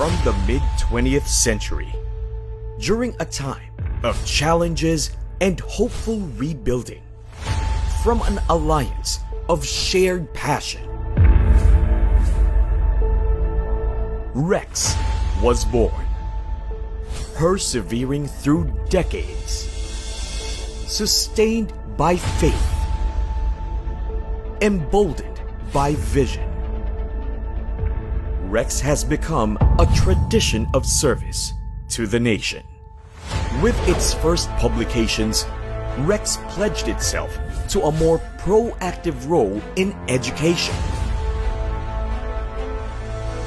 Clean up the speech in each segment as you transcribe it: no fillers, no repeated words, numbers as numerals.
from the mid-20th century, during a time of challenges and hopeful rebuilding, from an alliance of shared passion, Rex was born, persevering through decades, sustained by faith, emboldened by vision. Rex has become a tradition of service to the nation. With its first publications, Rex pledged itself to a more proactive role in education.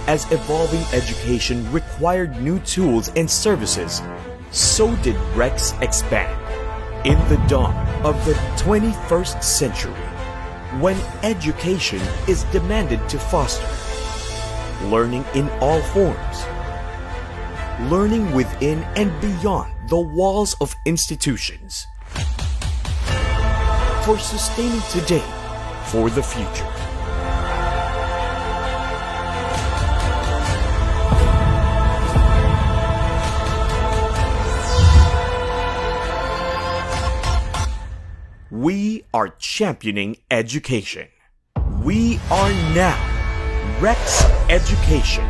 As evolving education required new tools and services, so did Rex expand. In the dawn of the 21st century, when education is demanded to foster learning in all forms, learning within and beyond the walls of institutions, for sustaining today for the future. We are championing education. We are now Rex Education.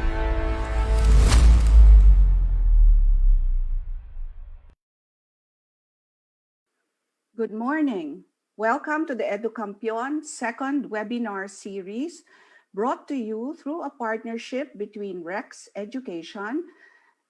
Good morning. Welcome to the Edukampyon second webinar series, brought to you through a partnership between Rex Education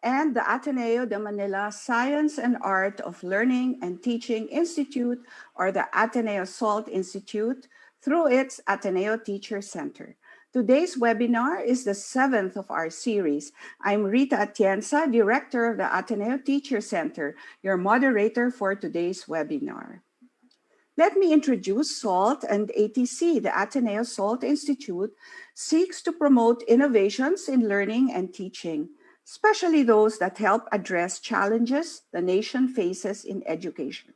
and the Ateneo de Manila Science and Art of Learning and Teaching Institute, or the Ateneo SALT Institute, through its Ateneo Teacher Center. Today's webinar is the 7th of our series. I'm Rita Atienza, Director of the Ateneo Teacher Center, your moderator for today's webinar. Let me introduce SALT and ATC. The Ateneo SALT Institute seeks to promote innovations in learning and teaching, especially those that help address challenges the nation faces in education.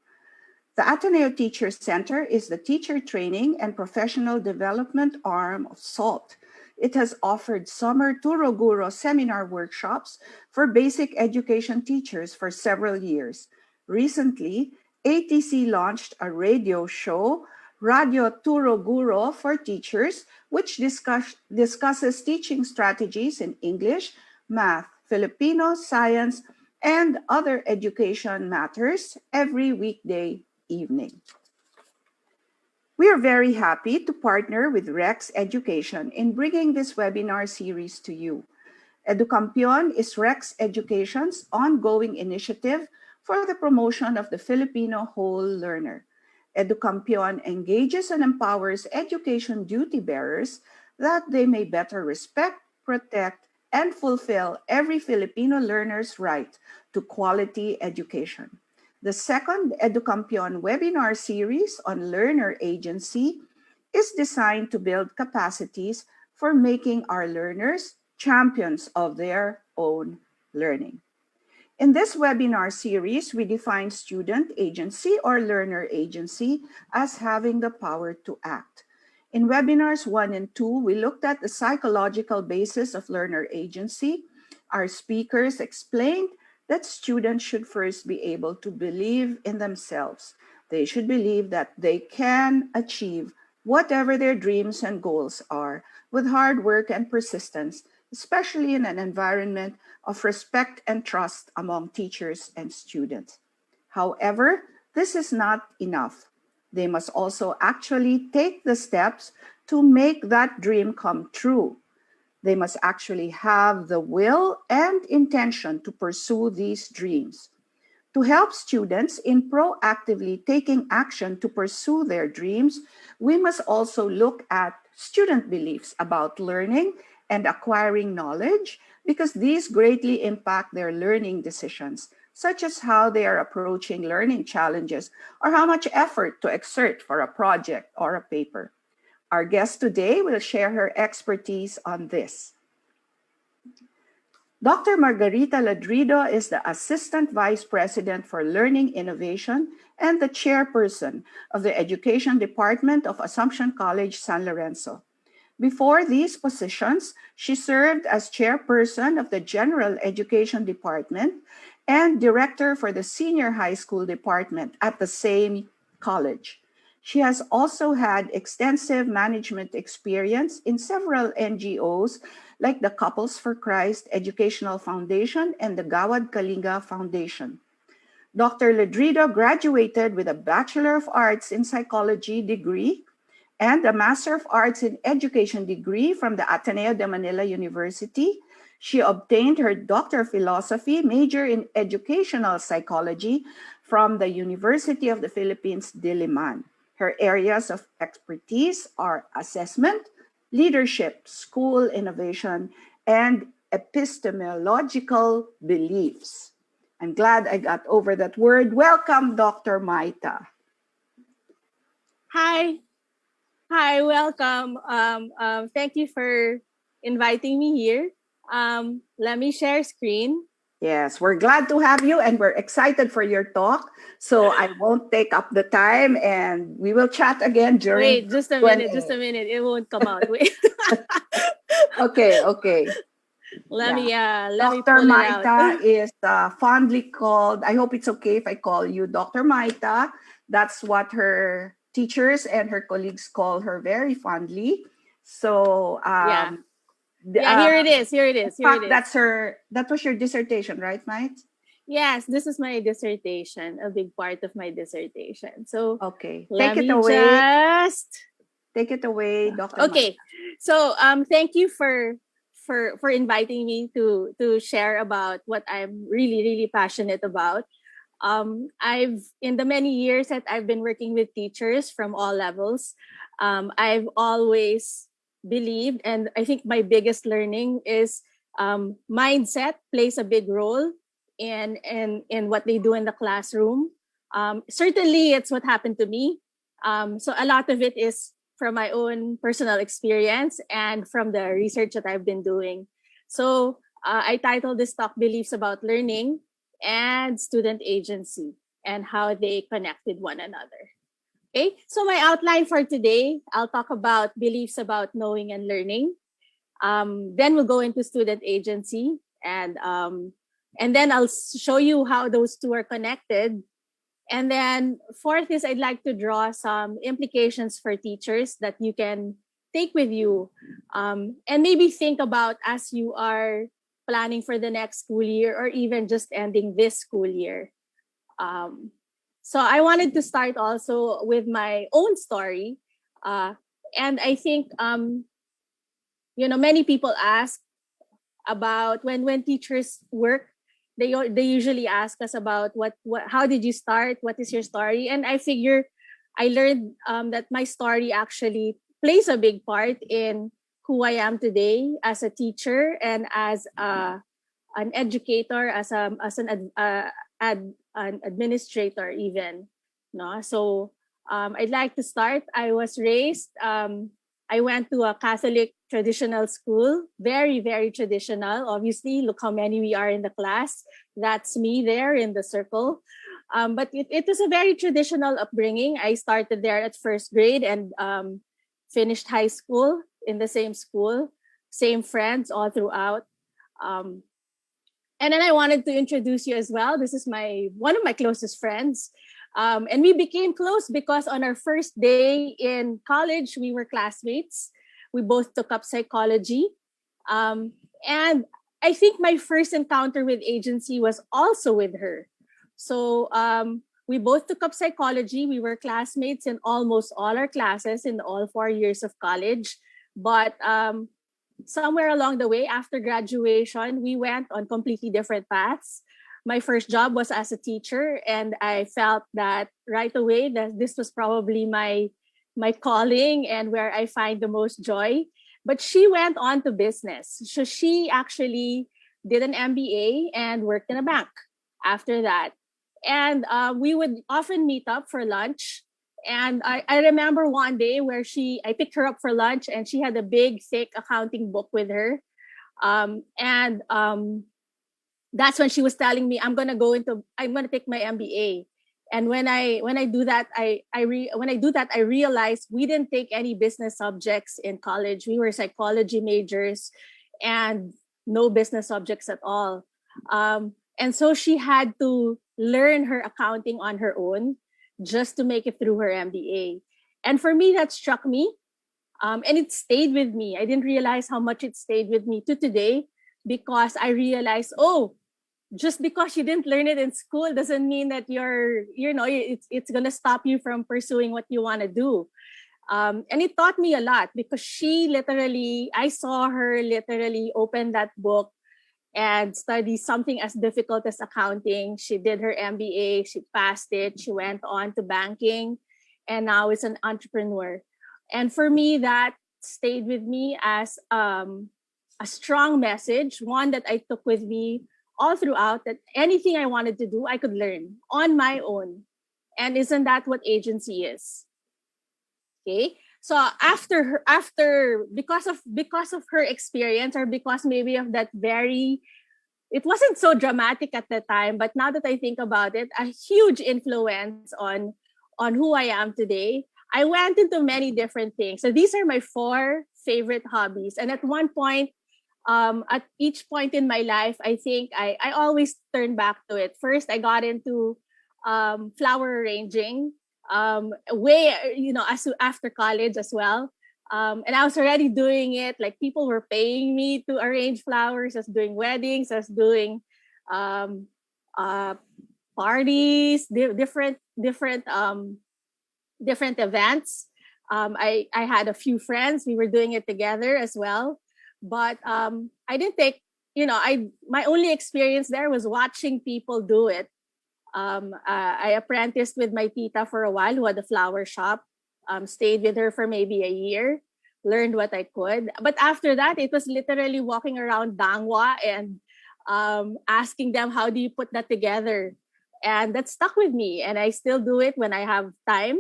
The Ateneo Teacher Center is the teacher training and professional development arm of SALT. It has offered summer Turoguro seminar workshops for basic education teachers for several years. Recently, ATC launched a radio show, Radio Turoguro for Teachers, which discusses teaching strategies in English, math, Filipino, science, and other education matters every weekday evening. We are very happy to partner with Rex Education in bringing this webinar series to you. Edukampyon is Rex Education's ongoing initiative for the promotion of the Filipino whole learner. Edukampyon engages and empowers education duty bearers that they may better respect, protect, and fulfill every Filipino learner's right to quality education. The second Edukampyon webinar series on learner agency is designed to build capacities for making our learners champions of their own learning. In this webinar series, we define student agency or learner agency as having the power to act. In webinars 1 and 2, we looked at the psychological basis of learner agency. Our speakers explained that students should first be able to believe in themselves. They should believe that they can achieve whatever their dreams and goals are with hard work and persistence, especially in an environment of respect and trust among teachers and students. However, this is not enough. They must also actually take the steps to make that dream come true. They must actually have the will and intention to pursue these dreams. To help students in proactively taking action to pursue their dreams, we must also look at student beliefs about learning and acquiring knowledge, because these greatly impact their learning decisions, such as how they are approaching learning challenges or how much effort to exert for a project or a paper. Our guest today will share her expertise on this. Dr. Maita Ladrido is the Assistant Vice President for Learning Innovation and the Chairperson of the Education Department of Assumption College, San Lorenzo. Before these positions, she served as chairperson of the General Education Department and director for the Senior High School Department at the same college. She has also had extensive management experience in several NGOs like the Couples for Christ Educational Foundation and the Gawad Kalinga Foundation. Dr. Ladrido graduated with a Bachelor of Arts in Psychology degree and a Master of Arts in Education degree from the Ateneo de Manila University. She obtained her Doctor of Philosophy, major in Educational Psychology from the University of the Philippines, Diliman. Her areas of expertise are assessment, leadership, school innovation, and epistemological beliefs. I'm glad I got over that word. Welcome, Dr. Maita. Hi. Hi, welcome. Thank you for inviting me here. Let me share screen. Yes, we're glad to have you and we're excited for your talk. So I won't take up the time and we will chat again during Wait, just a Q&A. minute, just a minute. It won't come out. Wait. Okay. Let me Dr. pull it out. Maita is fondly called, I hope it's okay if I call you Dr. Maita. That's what her teachers and her colleagues call her very fondly. So Yeah, here it is. Here it is. in fact, that was your dissertation, right, Mike? Yes, this is my dissertation, a big part of my dissertation. So okay, let me just take it away, Dr. Okay. Maita. So thank you for inviting me to share about what I'm really passionate about. I've in the many years that I've been working with teachers from all levels, I've always believed, and I think my biggest learning is mindset plays a big role in what they do in the classroom. Certainly, it's what happened to me. So a lot of it is from my own personal experience and from the research that I've been doing. So I titled this talk "Beliefs About Learning and Student Agency and How They Connected One Another." Okay, so my outline for today, I'll talk about beliefs about knowing and learning. Then we'll go into student agency, and then I'll show you how those two are connected. And then fourth is I'd like to draw some implications for teachers that you can take with you, and maybe think about as you are planning for the next school year or even just ending this school year. So I wanted to start also with my own story. And I think, many people ask about when teachers work, they usually ask us about what how did you start, what is your story, and I learned that my story actually plays a big part in who I am today as a teacher and as an educator, as an administrator even. No, so I'd like to start. I was raised. I went to a Catholic traditional school, very, very traditional. Obviously, look how many we are in the class. That's me there in the circle. But it was a very traditional upbringing. I started there at first grade and finished high school in the same school, same friends all throughout. And then I wanted to introduce you as well. This is one of my closest friends. And we became close because on our first day in college, we were classmates. We both took up psychology. And I think my first encounter with agency was also with her. So we both took up psychology. We were classmates in almost all our classes in all 4 years of college. But somewhere along the way, after graduation, we went on completely different paths. My first job was as a teacher, and I felt that right away that this was probably my calling and where I find the most joy. But she went on to business. So she actually did an MBA and worked in a bank after that. And we would often meet up for lunch. And I remember one day where I picked her up for lunch and she had a big, thick accounting book with her. That's when she was telling me, I'm going to take my MBA. And when I do that, I realize we didn't take any business subjects in college. We were psychology majors, and no business subjects at all. And so she had to learn her accounting on her own just to make it through her MBA. And for me, that struck me, and it stayed with me. I didn't realize how much it stayed with me to today, because I realized, oh, just because you didn't learn it in school doesn't mean that it's gonna stop you from pursuing what you want to do. And it taught me a lot, because I saw her literally open that book and study something as difficult as accounting. She did her MBA, she passed it, she went on to banking, and now is an entrepreneur. And for me, that stayed with me as a strong message, one that I took with me all throughout, that anything I wanted to do, I could learn on my own. And isn't that what agency is? Okay. So after because of her experience, or because maybe of that very, it wasn't so dramatic at the time, but now that I think about it, a huge influence on who I am today. I went into many different things. So these are my 4 favorite hobbies. And at one point, at each point in my life, I think I always turn back to it. First, I got into flower arranging, as after college as well. And I was already doing it. Like, people were paying me to arrange flowers. I was doing weddings. I was doing um, uh, parties, different events. I had a few friends. We were doing it together as well. But I didn't take, my only experience there was watching people do it. I apprenticed with my tita for a while, who had a flower shop. Stayed with her for maybe a year, learned what I could. But after that, it was literally walking around Dangwa and asking them, how do you put that together? And that stuck with me. And I still do it when I have time,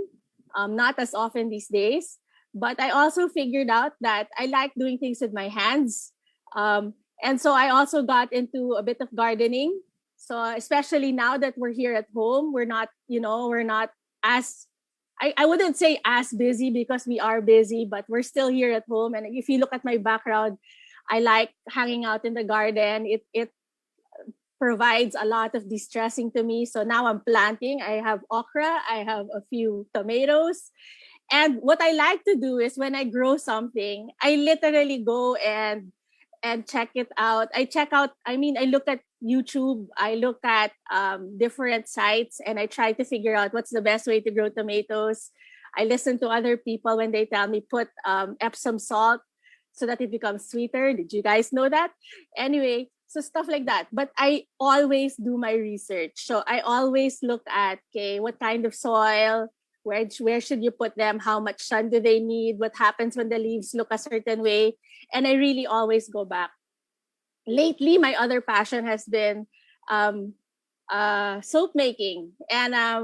not as often these days. But I also figured out that I like doing things with my hands. And so I also got into a bit of gardening. So especially now that we're here at home, we're not as, I wouldn't say as busy, because we are busy, but we're still here at home. And if you look at my background, I like hanging out in the garden. It provides a lot of distressing to me. So now I'm planting. I have okra. I have a few tomatoes. And what I like to do is, when I grow something, I literally go and check it out. I look at YouTube, I look at different sites, and I try to figure out what's the best way to grow tomatoes. I listen to other people when they tell me put Epsom salt so that it becomes sweeter. Did you guys know that? Anyway, so stuff like that. But I always do my research. So I always look at, okay, what kind of soil, where should you put them, how much sun do they need, what happens when the leaves look a certain way. And I really always go back. Lately, my other passion has been soap making. And I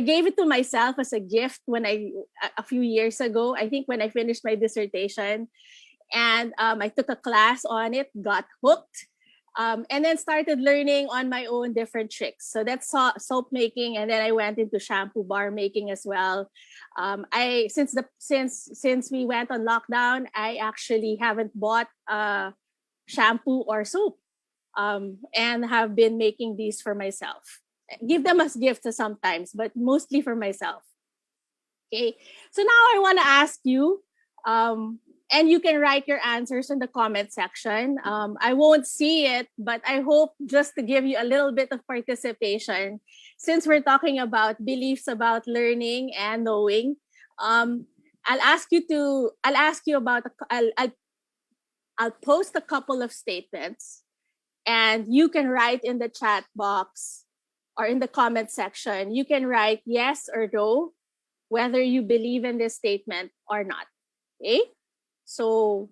gave it to myself as a gift a few years ago, I think, when I finished my dissertation. And I took a class on it, got hooked, and then started learning on my own different tricks. So that's soap making, and then I went into shampoo bar making as well. Since we went on lockdown, I actually haven't bought shampoo or soap, and have been making these for myself. Give them as gifts sometimes, but mostly for myself. Okay, so now I want to ask you. And you can write your answers in the comment section. I won't see it, but I hope just to give you a little bit of participation, since we're talking about beliefs about learning and knowing. I'll ask you about. I'll post a couple of statements, and you can write in the chat box or in the comment section. You can write yes or no, whether you believe in this statement or not. Okay. So,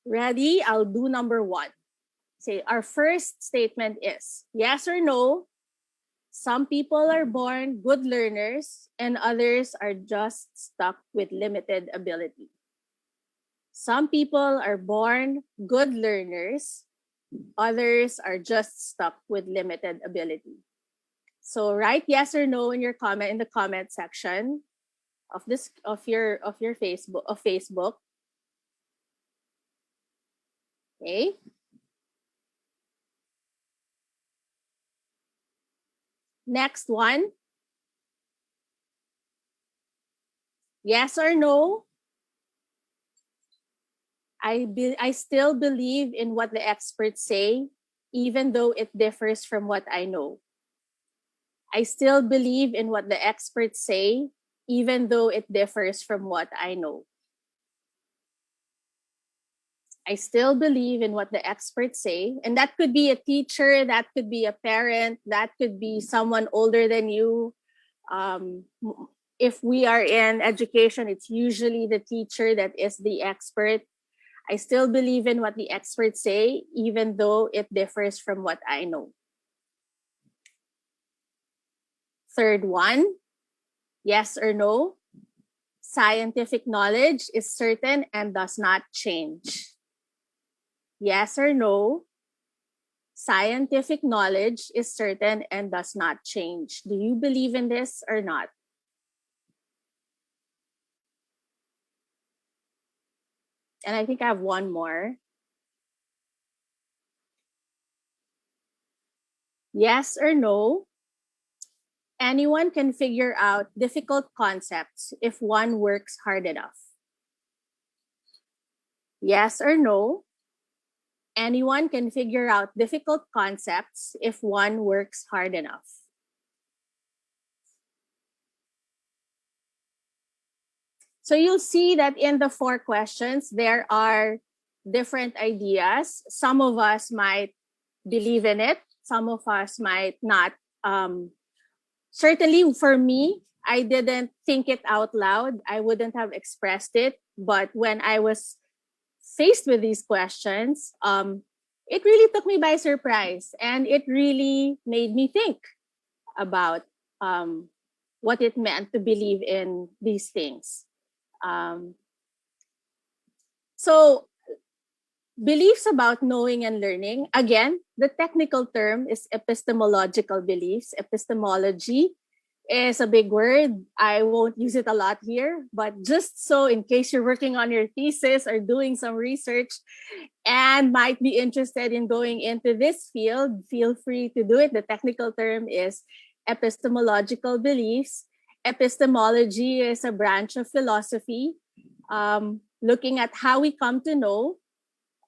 ready? I'll do number 1. Say, our first statement is, yes or no, some people are born good learners and others are just stuck with limited ability. Some people are born good learners Others are just stuck with limited ability. So write yes or no in your comment in the comment section of this of your Facebook. Okay. Next one. Yes or no? I still believe in what the experts say, even though it differs from what I know. I still believe in what the experts say, even though it differs from what I know. I still believe in what the experts say. And that could be a teacher, that could be a parent, that could be someone older than you. If we are in education, it's usually the teacher that is the expert. I still believe in what the experts say, even though it differs from what I know. Third one, yes or no? Scientific knowledge is certain and does not change. Yes or no? Scientific knowledge is certain and does not change. Do you believe in this or not? And I think I have one more. Yes or no? Anyone can figure out difficult concepts if one works hard enough. Yes or no? Anyone can figure out difficult concepts if one works hard enough. So you'll see that in the 4 questions, there are different ideas. Some of us might believe in it. Some of us might not. Certainly for me, I didn't think it out loud. I wouldn't have expressed it. But when I was faced with these questions, it really took me by surprise. And it really made me think about what it meant to believe in these things. So beliefs about knowing and learning, again, the technical term is epistemological beliefs. Epistemology is a big word. I won't use it a lot here, but just so in case you're working on your thesis or doing some research and might be interested in going into this field, feel free to do it. The technical term is epistemological beliefs. Epistemology is a branch of philosophy, looking at how we come to know.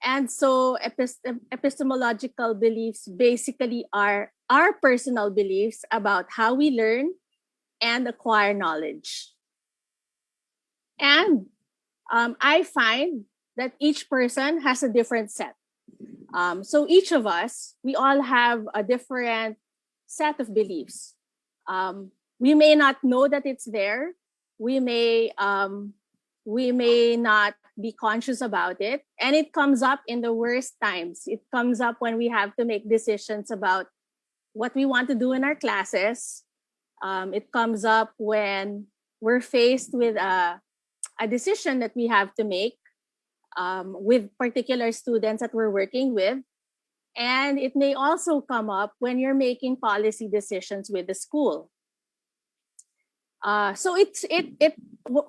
And so epistemological beliefs basically are our personal beliefs about how we learn and acquire knowledge. And I find that each person has a different set. So each of us, we all have a different set of beliefs. We may not know that it's there. We may not be conscious about it, and it comes up in the worst times. It comes up when we have to make decisions about what we want to do in our classes. It comes up when we're faced with a decision that we have to make with particular students that we're working with. And it may also come up when you're making policy decisions with the school. So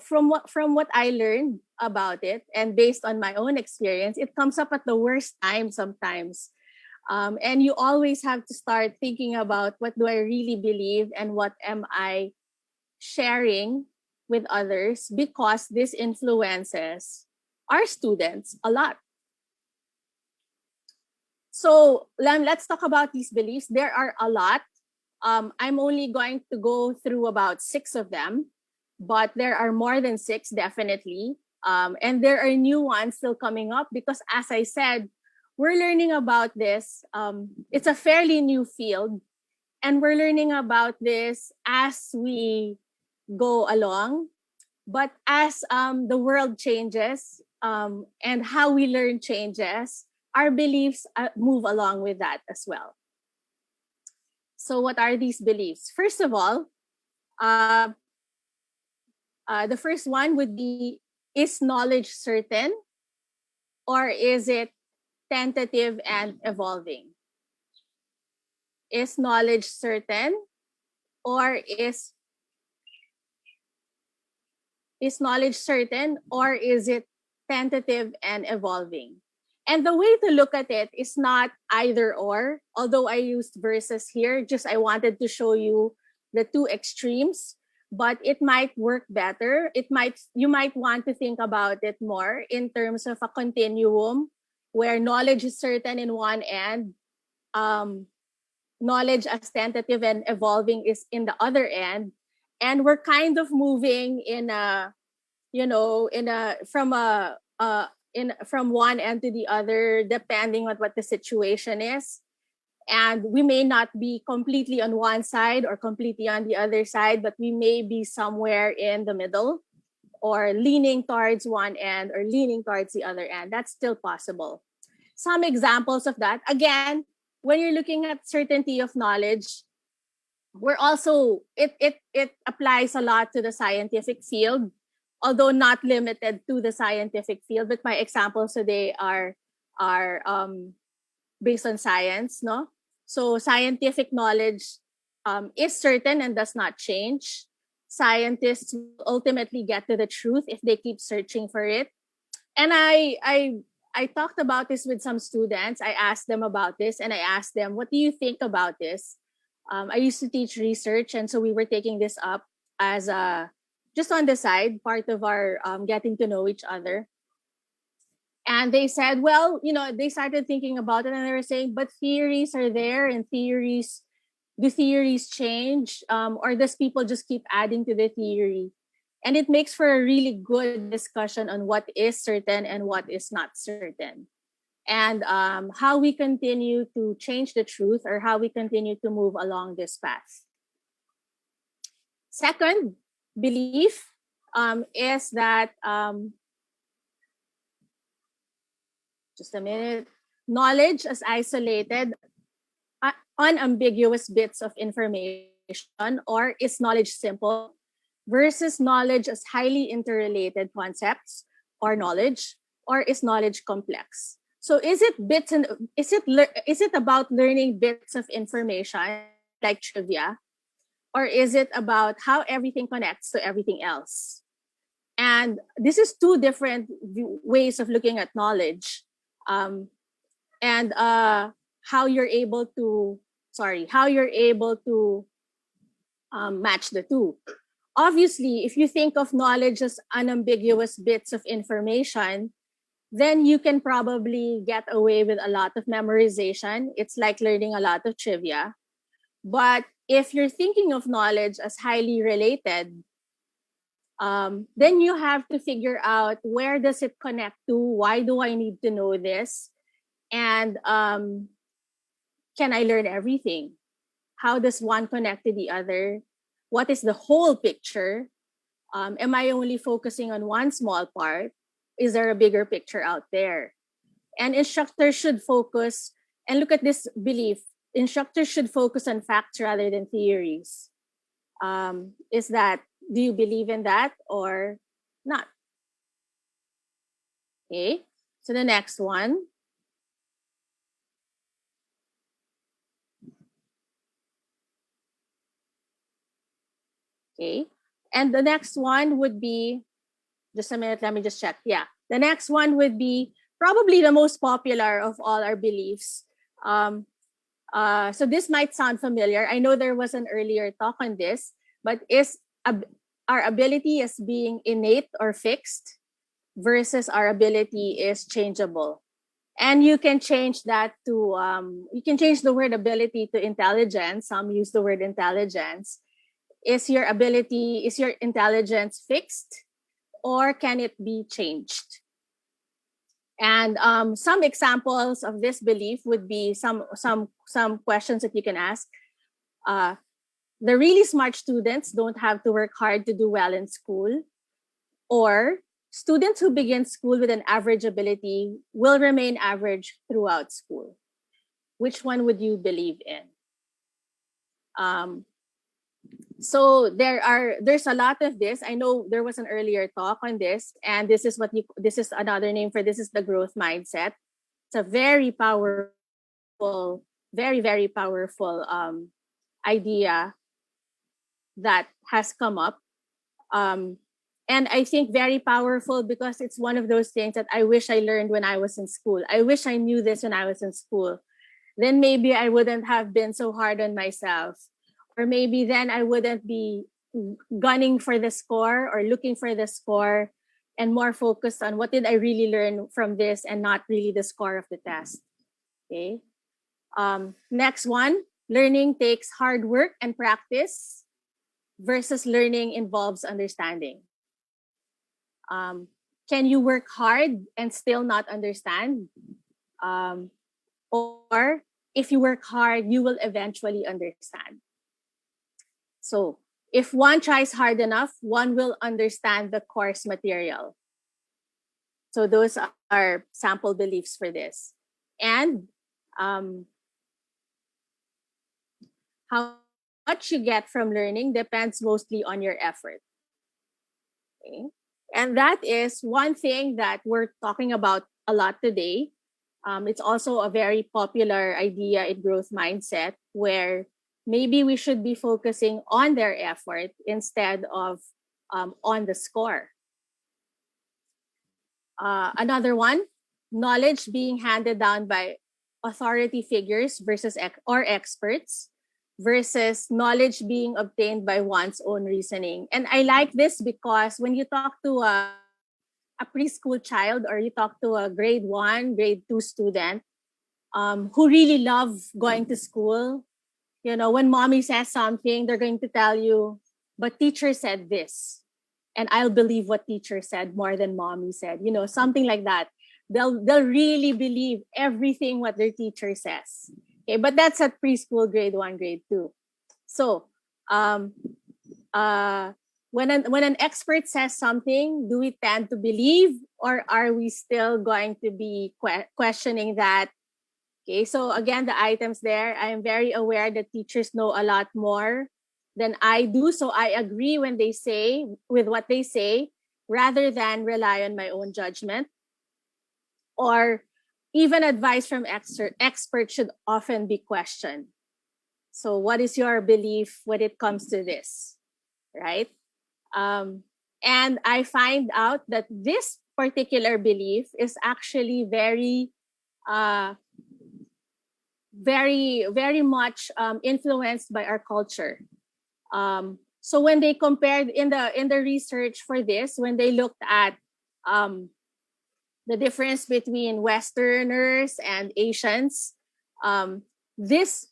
from what I learned about it and based on my own experience, it comes up at the worst time sometimes. And you always have to start thinking about what do I really believe and what am I sharing with others, because this influences our students a lot. So let's talk about these beliefs. There are a lot. I'm only going to go through about 6 of them, but there are more than 6 definitely. And there are new ones still coming up because, as I said, we're learning about this. It's a fairly new field, and we're learning about this as we go along. But as the world changes and how we learn changes, our beliefs move along with that as well. So what are these beliefs? First of all, the first one would be, is knowledge certain or is it tentative, and evolving? Is knowledge certain, or is knowledge certain, or is it tentative and evolving? And the way to look at it is not either or, although I used verses here, just I wanted to show you the two extremes, but it might work better. You might want to think about it more in terms of a continuum where knowledge is certain in one end, knowledge as tentative and evolving is in the other end, and we're kind of moving in a, from one end to the other, depending on what the situation is. And we may not be completely on one side or completely on the other side, but we may be somewhere in the middle, or leaning towards one end or leaning towards the other end. That's still possible. Some examples of that, again, when you're looking at certainty of knowledge, we're also, it applies a lot to the scientific field, although not limited to the scientific field. But my examples today are based on science, no? So scientific knowledge is certain and does not change. Scientists will ultimately get to the truth if they keep searching for it. And I talked about this with some students. I asked them about this, and I asked them, what do you think about this? I used to teach research, and so we were taking this up as a, just on the side, part of our getting to know each other. And they said, well, they started thinking about it, and they were saying, but theories are there, and do theories change? Or does people just keep adding to the theory? And it makes for a really good discussion on what is certain and what is not certain. And how we continue to change the truth, or how we continue to move along this path. Second belief is that, just a minute, knowledge as isolated, unambiguous bits of information, or is knowledge simple, versus knowledge as highly interrelated concepts or knowledge, or is knowledge complex? So is it about learning bits of information like trivia, or is it about how everything connects to everything else? And this is two different ways of looking at knowledge, and how you're able to match the two. Obviously, if you think of knowledge as unambiguous bits of information, then you can probably get away with a lot of memorization. It's like learning a lot of trivia. But if you're thinking of knowledge as highly related, then you have to figure out, where does it connect to? Why do I need to know this? And can I learn everything? How does one connect to the other? What is the whole picture? Am I only focusing on one small part? Is there a bigger picture out there? And instructors should focus, and look at this belief, instructors should focus on facts rather than theories. Do you believe in that or not? Okay, so the next one. Okay, and the next one would be, just a minute, let me just check. Yeah, the next one would be probably the most popular of all our beliefs. So this might sound familiar. I know there was an earlier talk on this, but is our ability as being innate or fixed versus our ability is changeable. And you can change that to, you can change the word ability to intelligence. Some use the word intelligence. Is your intelligence fixed, or can it be changed? And some examples of this belief would be some questions that you can ask. The really smart students don't have to work hard to do well in school, or students who begin school with an average ability will remain average throughout school. Which one would you believe in? So there's a lot of this. I know there was an earlier talk on this, and this is another name for this, is the growth mindset. It's a very powerful, very, very powerful idea that has come up. And I think very powerful because it's one of those things that I wish I learned when I was in school. I wish I knew this when I was in school. Then maybe I wouldn't have been so hard on myself. Or maybe then I wouldn't be gunning for the score or looking for the score and more focused on what did I really learn from this and not really the score of the test. Okay. Next one, learning takes hard work and practice versus learning involves understanding. Can you work hard and still not understand? Or if you work hard, you will eventually understand. So if one tries hard enough, one will understand the course material. So those are sample beliefs for this. And how much you get from learning depends mostly on your effort. Okay? And that is one thing that we're talking about a lot today. It's also a very popular idea in growth mindset where maybe we should be focusing on their effort instead of on the score. Another one, knowledge being handed down by authority figures versus or experts versus knowledge being obtained by one's own reasoning. And I like this because when you talk to a preschool child or you talk to a grade 1, grade 2 student who really love going to school, you know, when mommy says something, they're going to tell you, but teacher said this. And I'll believe what teacher said more than mommy said, you know, something like that. They'll really believe everything what their teacher says. Okay, but that's at preschool, grade 1, grade 2. So, when an expert says something, do we tend to believe or are we still going to be questioning that? Okay, so again, the items there, I am very aware that teachers know a lot more than I do. So I agree when they say, with what they say, rather than rely on my own judgment. Or even advice from experts should often be questioned. So what is your belief when it comes to this, right? And I find out that this particular belief is actually very very much influenced by our culture. So when they compared in the research for this, when they looked at the difference between Westerners and Asians, this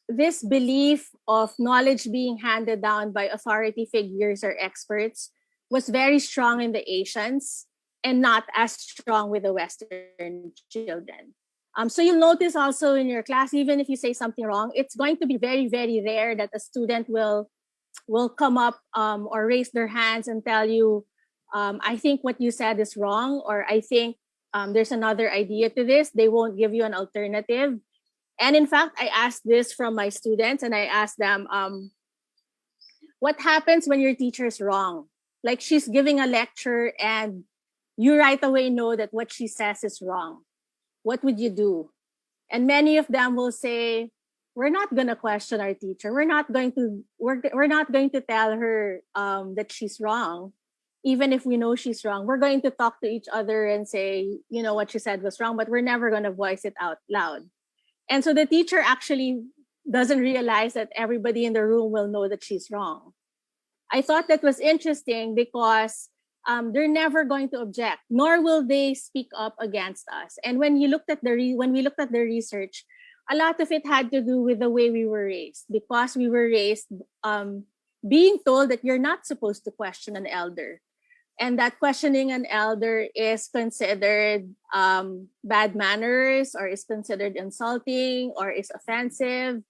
belief of knowledge being handed down by authority figures or experts was very strong in the Asians and not as strong with the Western children. So you'll notice also in your class, even if you say something wrong, it's going to be very, very rare that a student will come up or raise their hands and tell you, I think what you said is wrong, or I think there's another idea to this. They won't give you an alternative. And in fact, I asked this from my students and I asked them, what happens when your teacher's wrong? Like she's giving a lecture and you right away know that what she says is wrong. What would you do? And many of them will say, we're not going to question our teacher. We're not going to tell her that she's wrong. Even if we know she's wrong, we're going to talk to each other and say, you know, what she said was wrong, but we're never going to voice it out loud. And so the teacher actually doesn't realize that everybody in the room will know that she's wrong. I thought that was interesting because they're never going to object, nor will they speak up against us. And when we looked at the research, a lot of it had to do with the way we were raised, because we were raised being told that you're not supposed to question an elder, and that questioning an elder is considered bad manners, or is considered insulting, or is offensive.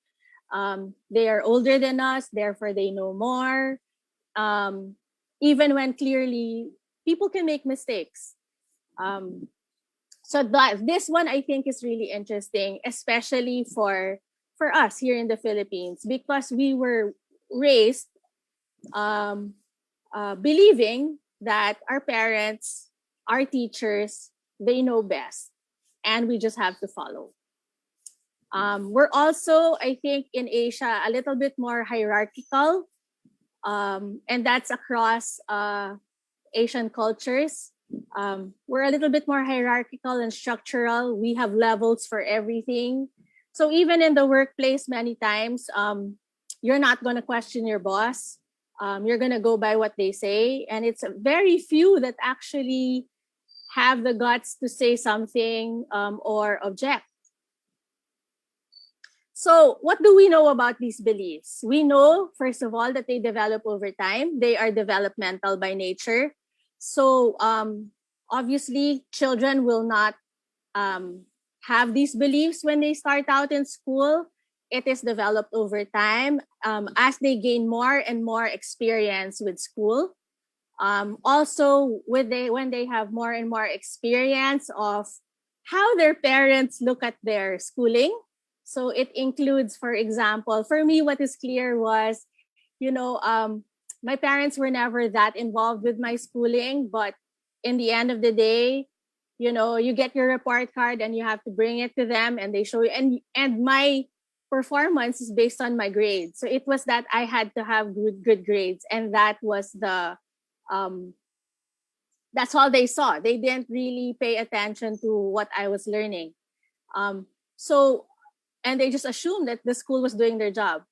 They are older than us, therefore they know more. Even when clearly people can make mistakes. So this one I think is really interesting, especially for us here in the Philippines, because we were raised believing that our parents, our teachers, they know best. and we just have to follow. We're also, I think, in Asia, a little bit more hierarchical, and that's across Asian cultures. We're a little bit more hierarchical and structural. We have levels for everything. So even in the workplace, many times, you're not going to question your boss. You're going to go by what they say. And it's very few that actually have the guts to say something or object. So what do we know about these beliefs? We know, first of all, that they develop over time. They are developmental by nature. So obviously, children will not have these beliefs when they start out in school. It is developed over time as they gain more and more experience with school. Also, when they have more and more experience of how their parents look at their schooling. So it includes, for example, for me, what is clear was, my parents were never that involved with my schooling, but in the end of the day, you get your report card and you have to bring it to them and they show you. And my performance is based on my grades. So it was that I had to have good grades. And that was that's all they saw. They didn't really pay attention to what I was learning. And they just assumed that the school was doing their job.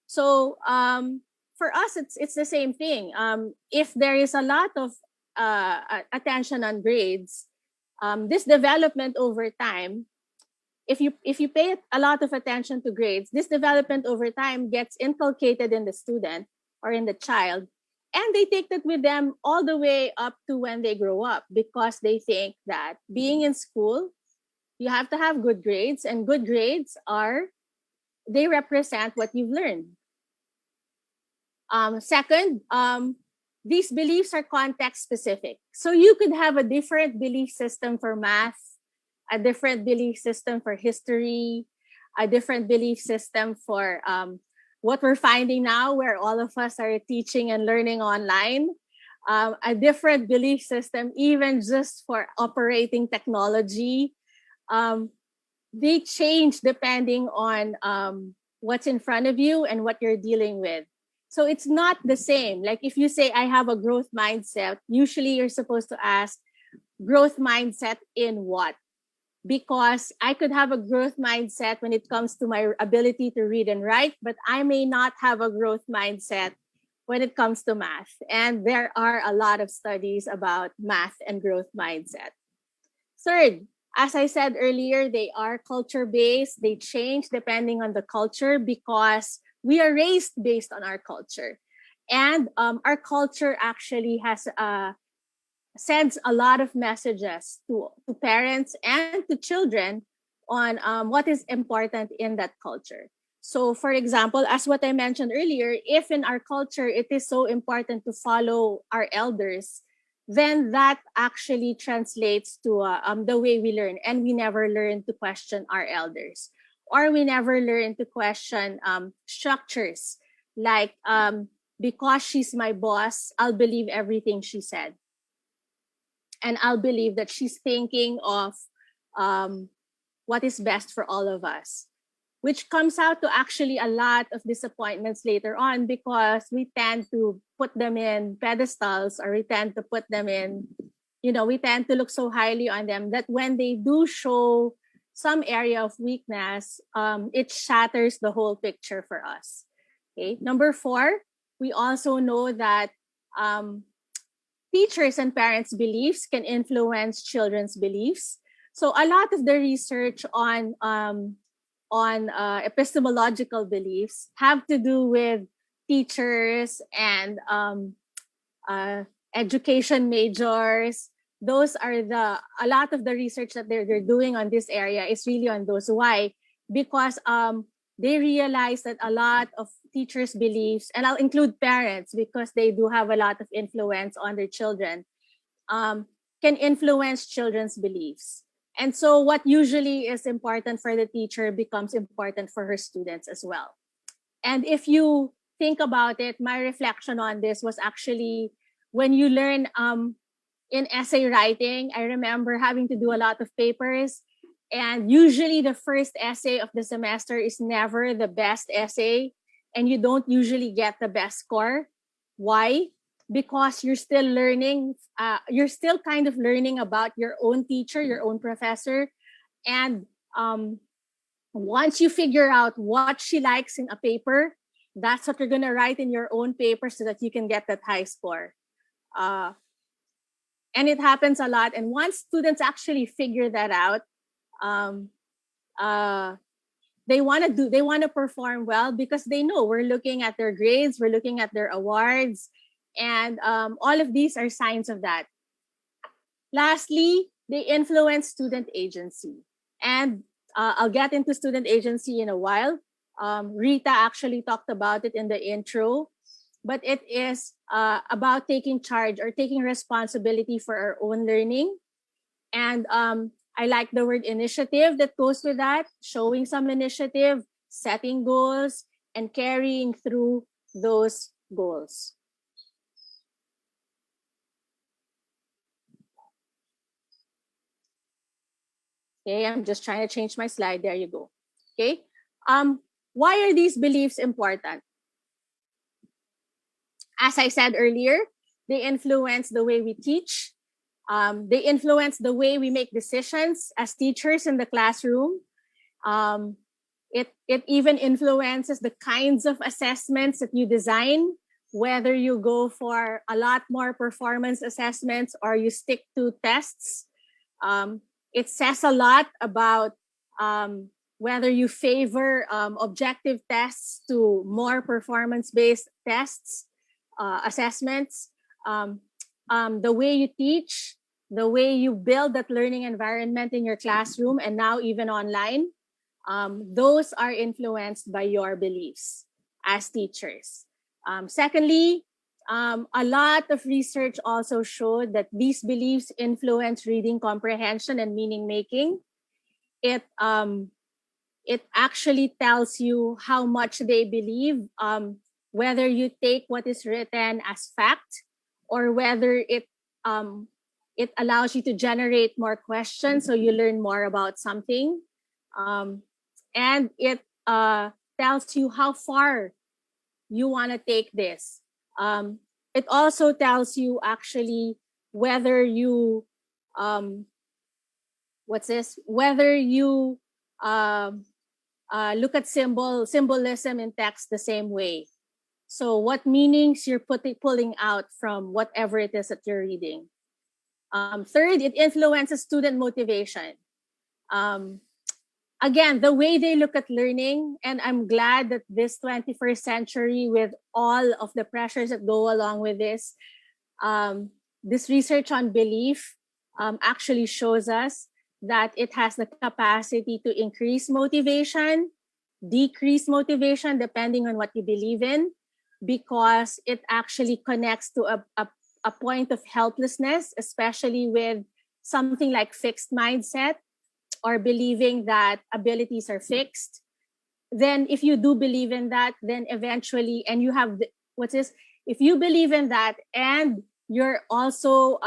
So for us, it's the same thing. If there is a lot of attention on grades, this development over time, if you pay a lot of attention to grades, this development over time gets inculcated in the student or in the child, and they take that with them all the way up to when they grow up, because they think that being in school, you have to have good grades, and good grades they represent what you've learned. Second, these beliefs are context specific. So you could have a different belief system for math, a different belief system for history, a different belief system for what we're finding now, where all of us are teaching and learning online, a different belief system, even just for operating technology. They change depending on what's in front of you and what you're dealing with. So it's not the same. Like if you say, I have a growth mindset, usually you're supposed to ask, growth mindset in what? Because I could have a growth mindset when it comes to my ability to read and write, but I may not have a growth mindset when it comes to math. And there are a lot of studies about math and growth mindset. Third, as I said earlier, they are culture-based. They change depending on the culture because we are raised based on our culture. And our culture actually sends a lot of messages to parents and to children on what is important in that culture. So, for example, as what I mentioned earlier, if in our culture it is so important to follow our elders, then that actually translates to the way we learn. And we never learn to question our elders, or we never learn to question structures like, because she's my boss, I'll believe everything she said. And I'll believe that she's thinking of what is best for all of us, which comes out to actually a lot of disappointments later on, because we tend to put them in pedestals, or we tend to put them in, we tend to look so highly on them that when they do show some area of weakness, it shatters the whole picture for us. Okay. Number 4, we also know that teachers and parents' beliefs can influence children's beliefs. So a lot of the research on epistemological beliefs have to do with teachers and education majors. Those are a lot of the research that they're doing on this area is really on those. Why? Because they realize that a lot of teachers' beliefs, and I'll include parents because they do have a lot of influence on their children, can influence children's beliefs. And so what usually is important for the teacher becomes important for her students as well. And if you think about it, my reflection on this was actually when you learn in essay writing, I remember having to do a lot of papers. And usually the first essay of the semester is never the best essay, and you don't usually get the best score. Why? Because you're still learning, you're still kind of learning about your own teacher, your own professor. And once you figure out what she likes in a paper, that's what you're going to write in your own paper so that you can get that high score. And it happens a lot. And once students actually figure that out, um, they want to perform well, because they know we're looking at their grades, we're looking at their awards, and all of these are signs of that. Lastly, they influence student agency. And I'll get into student agency in a while. Rita actually talked about it in the intro, but it is about taking charge or taking responsibility for our own learning. And I like the word initiative that goes with that, showing some initiative, setting goals, and carrying through those goals. Okay, I'm just trying to change my slide. There you go. Okay. Why are these beliefs important? As I said earlier, they influence the way we teach. They influence the way we make decisions as teachers in the classroom. It even influences the kinds of assessments that you design, whether you go for a lot more performance assessments or you stick to tests. It says a lot about whether you favor objective tests to more performance-based tests, assessments, the way you teach, the way you build that learning environment in your classroom, and now even online. Those are influenced by your beliefs as teachers. Secondly, a lot of research also showed that these beliefs influence reading comprehension and meaning making. It actually tells you how much they believe, whether you take what is written as fact, or whether it allows you to generate more questions so you learn more about something. And it tells you how far you want to take this. It also tells you actually whether you whether you look at symbolism in text the same way. So what meanings you're pulling out from whatever it is that you're reading. Third, it influences student motivation. Again, the way they look at learning, and I'm glad that this 21st century, with all of the pressures that go along with this research on belief actually shows us that it has the capacity to increase motivation, decrease motivation, depending on what you believe in, because it actually connects to a point of helplessness, especially with something like fixed mindset, or believing that abilities are fixed. Then if you do believe in that, then eventually, and you have, if you believe in that and you're also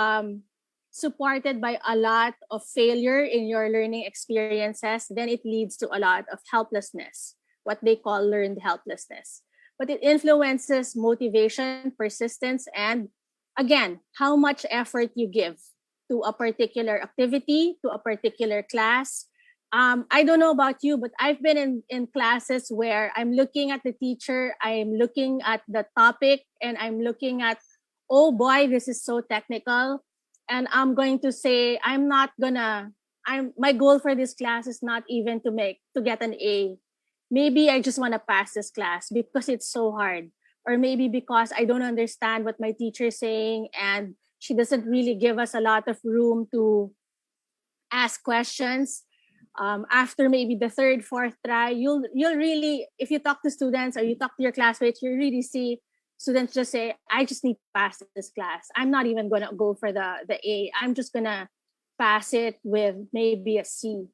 supported by a lot of failure in your learning experiences, then it leads to a lot of helplessness, what they call learned helplessness. But it influences motivation, persistence, and again, how much effort you give to a particular activity, to a particular class. I don't know about you, but I've been in classes where I'm looking at the teacher, I'm looking at the topic, and I'm looking at, oh boy, this is so technical. And I'm going to say, my goal for this class is not even to get an A. Maybe I just want to pass this class because it's so hard. Or maybe because I don't understand what my teacher is saying and she doesn't really give us a lot of room to ask questions. After maybe the third, fourth try, you'll really, if you talk to students or you talk to your classmates, you really see students just say, I just need to pass this class. I'm not even going to go for the A. I'm just going to pass it with maybe a C.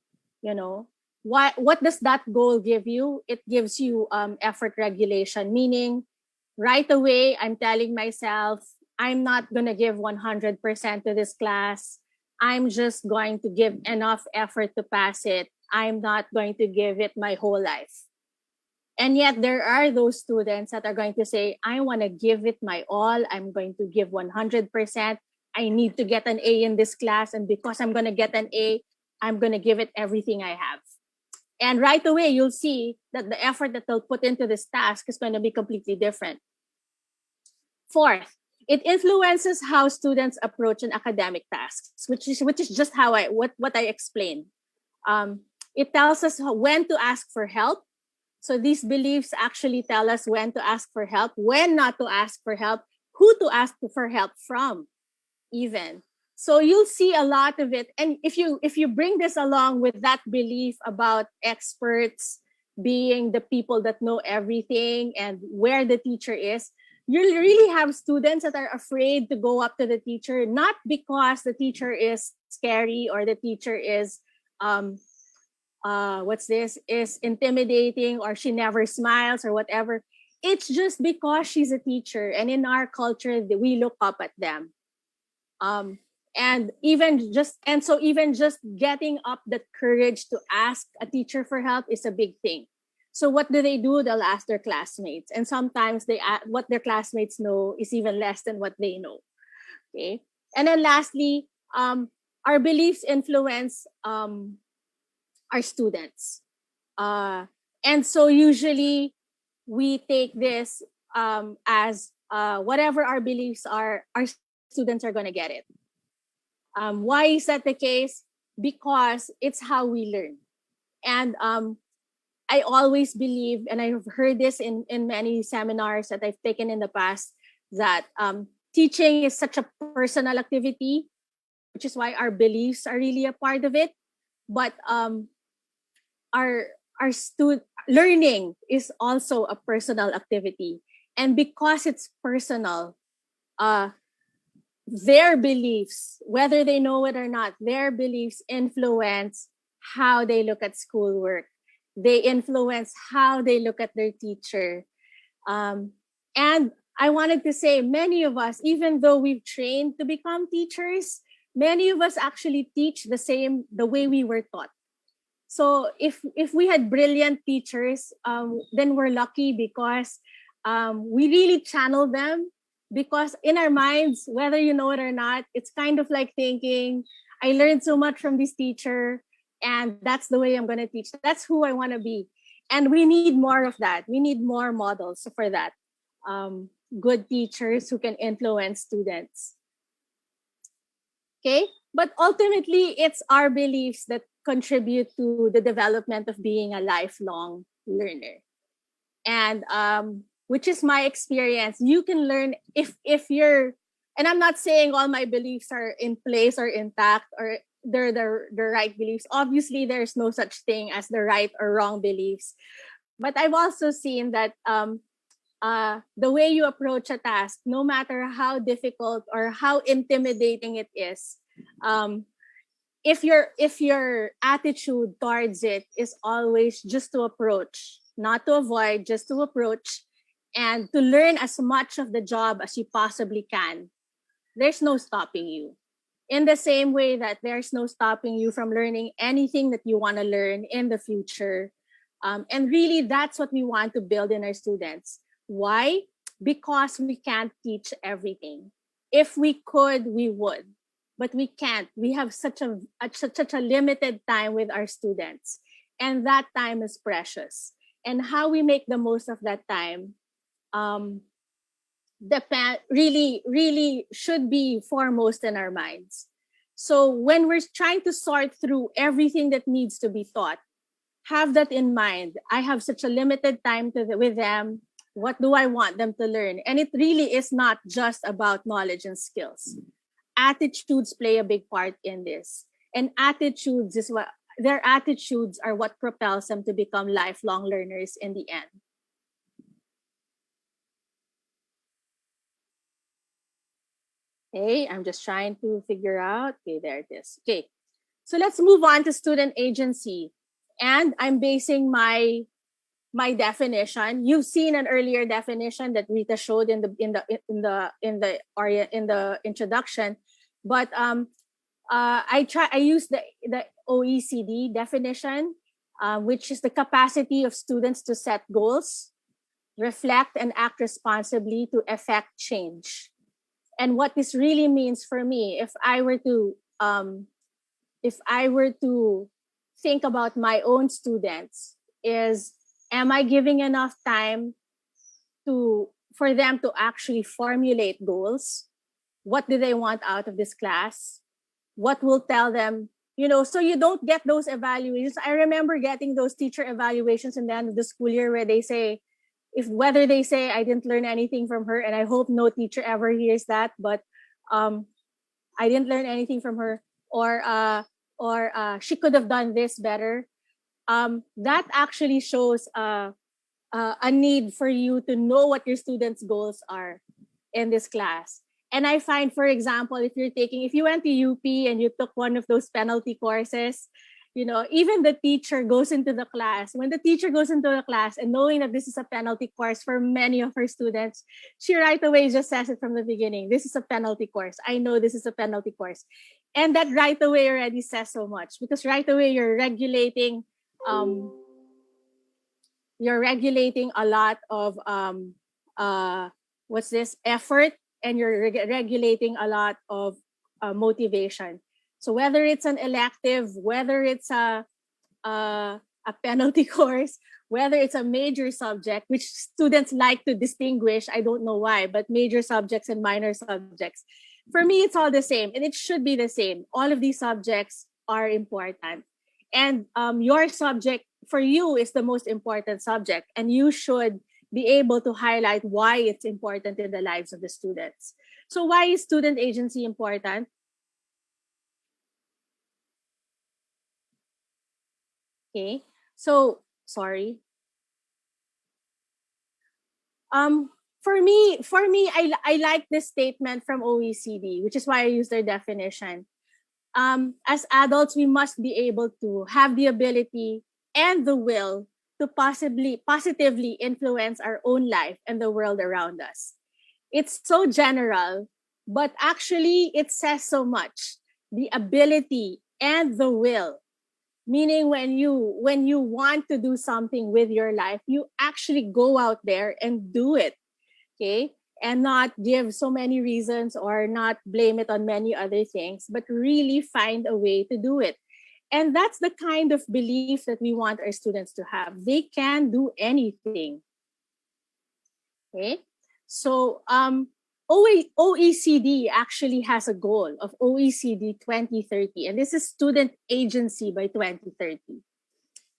What does that goal give you? It gives you effort regulation, meaning right away, I'm telling myself, I'm not going to give 100% to this class. I'm just going to give enough effort to pass it. I'm not going to give it my whole life. And yet there are those students that are going to say, I want to give it my all. I'm going to give 100%. I need to get an A in this class. And because I'm going to get an A, I'm going to give it everything I have. And right away, you'll see that the effort that they'll put into this task is going to be completely different. Fourth, it influences how students approach an academic tasks, which is just how what I explained. It tells us when to ask for help. So these beliefs actually tell us when to ask for help, when not to ask for help, who to ask for help from, even. So you'll see a lot of it. And if you bring this along with that belief about experts being the people that know everything and where the teacher is, you'll really have students that are afraid to go up to the teacher, not because the teacher is scary or the teacher is is intimidating or she never smiles or whatever. It's just because she's a teacher, and in our culture we look up at them. So even just getting up the courage to ask a teacher for help is a big thing. So what do? They'll ask their classmates, and sometimes what their classmates know is even less than what they know. Okay, and then lastly, our beliefs influence our students, and so usually we take this as whatever our beliefs are, our students are going to get it. Why is that the case? Because it's how we learn. And I always believe, and I've heard this in many seminars that I've taken in the past, that teaching is such a personal activity, which is why our beliefs are really a part of it. But our learning is also a personal activity. And because it's personal, their beliefs, whether they know it or not, their beliefs influence how they look at schoolwork. They influence how they look at their teacher. And I wanted to say, many of us, even though we've trained to become teachers, many of us actually teach the way we were taught. So if we had brilliant teachers, then we're lucky because we really channel them. Because in our minds, whether you know it or not, it's kind of like thinking, I learned so much from this teacher, and that's the way I'm going to teach. That's who I want to be. And we need more of that. We need more models for that. Good teachers who can influence students. Okay? But ultimately, it's our beliefs that contribute to the development of being a lifelong learner. And which is my experience. You can learn if you're, and I'm not saying all my beliefs are in place or intact or they're the right beliefs. Obviously, there's no such thing as the right or wrong beliefs. But I've also seen that the way you approach a task, no matter how difficult or how intimidating it is, if your attitude towards it is always just to approach, not to avoid, just to approach, and to learn as much of the job as you possibly can, there's no stopping you. In the same way that there's no stopping you from learning anything that you want to learn in the future. And really, that's what we want to build in our students. Why? Because we can't teach everything. If we could, we would. But we can't. We have such a limited time with our students. And that time is precious. And how we make the most of that time really should be foremost in our minds. So when we're trying to sort through everything that needs to be taught, have that in mind. I have such a limited time with them. What do I want them to learn? And it really is not just about knowledge and skills. Attitudes play a big part in this. And their attitudes are what propels them to become lifelong learners in the end. Okay, I'm just trying to figure out. Okay, there it is. Okay, so let's move on to student agency. And I'm basing my definition. You've seen an earlier definition that Rita showed in the introduction, but I use the OECD definition, which is the capacity of students to set goals, reflect, and act responsibly to effect change. And what this really means for me, if I were to think about my own students, is am I giving enough time for them to actually formulate goals? What do they want out of this class? What will tell them, so you don't get those evaluations. I remember getting those teacher evaluations in the end of the school year where they say, whether they say I didn't learn anything from her, and I hope no teacher ever hears that, but I didn't learn anything from her, or she could have done this better. That actually shows a need for you to know what your students' goals are in this class. And I find, for example, if you went to UP and you took one of those penalty courses, even the teacher goes into the class. When the teacher goes into the class and knowing that this is a penalty course for many of her students, she right away just says it from the beginning. This is a penalty course. I know this is a penalty course. And that right away already says so much, because right away you're regulating a lot of effort, and you're regulating a lot of motivation. So whether it's an elective, whether it's a penalty course, whether it's a major subject, which students like to distinguish, I don't know why, but major subjects and minor subjects, for me it's all the same, and it should be the same. All of these subjects are important, and your subject for you is the most important subject, and you should be able to highlight why it's important in the lives of the students. So why is student agency important? Okay, so sorry. For me, I like this statement from OECD, which is why I use their definition. As adults, we must be able to have the ability and the will to positively influence our own life and the world around us. It's so general, but actually it says so much. The ability and the will, meaning when you want to do something with your life, you actually go out there and do it, okay? And not give so many reasons or not blame it on many other things, but really find a way to do it. And that's the kind of belief that we want our students to have. They can do anything. Okay? So OECD actually has a goal of OECD 2030, and this is student agency by 2030.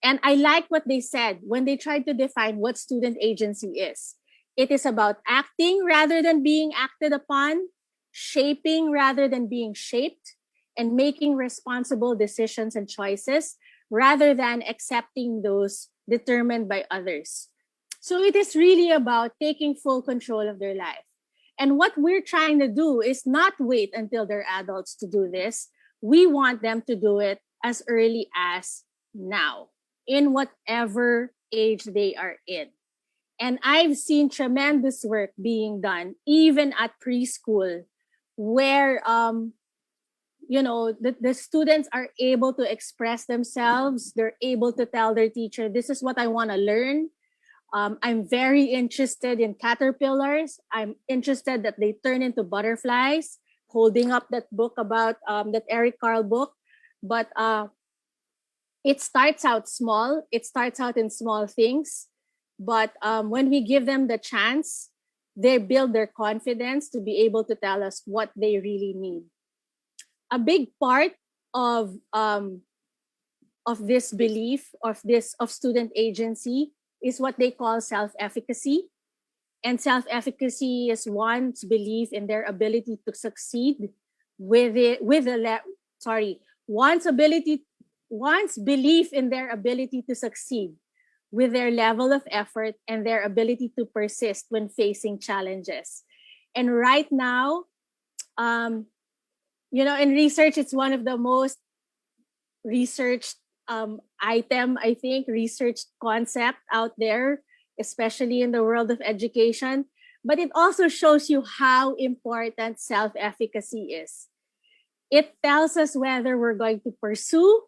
And I like what they said when they tried to define what student agency is. It is about acting rather than being acted upon, shaping rather than being shaped, and making responsible decisions and choices rather than accepting those determined by others. So it is really about taking full control of their life. And what we're trying to do is not wait until they're adults to do this. We want them to do it as early as now, in whatever age they are in. And I've seen tremendous work being done, even at preschool, where the students are able to express themselves. They're able to tell their teacher, this is what I want to learn. I'm very interested in caterpillars. I'm interested that they turn into butterflies, holding up that book about that Eric Carle book. But it starts out small. It starts out in small things. But when we give them the chance, they build their confidence to be able to tell us what they really need. A big part of this belief of student agency is what they call self-efficacy. And self-efficacy is one's belief in their ability to succeed one's belief in their ability to succeed with their level of effort and their ability to persist when facing challenges. And right now, in research, it's one of the most researched item, I think, research concept out there, especially in the world of education. But it also shows you how important self-efficacy is. It tells us whether we're going to pursue,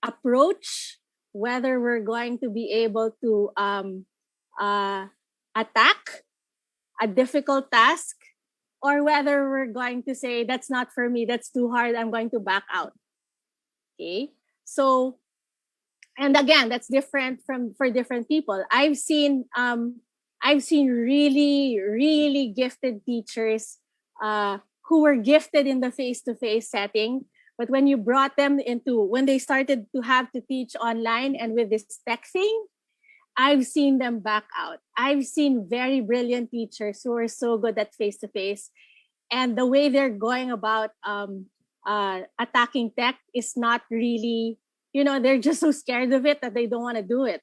approach, whether we're going to be able to attack a difficult task, or whether we're going to say, that's not for me, that's too hard, I'm going to back out. Okay. So, and again, that's different for different people. I've seen really, really gifted teachers who were gifted in the face-to-face setting. But when you brought them into, when they started to have to teach online and with this tech thing, I've seen them back out. I've seen very brilliant teachers who are so good at face-to-face, and the way they're going about attacking tech is not really, they're just so scared of it that they don't want to do it.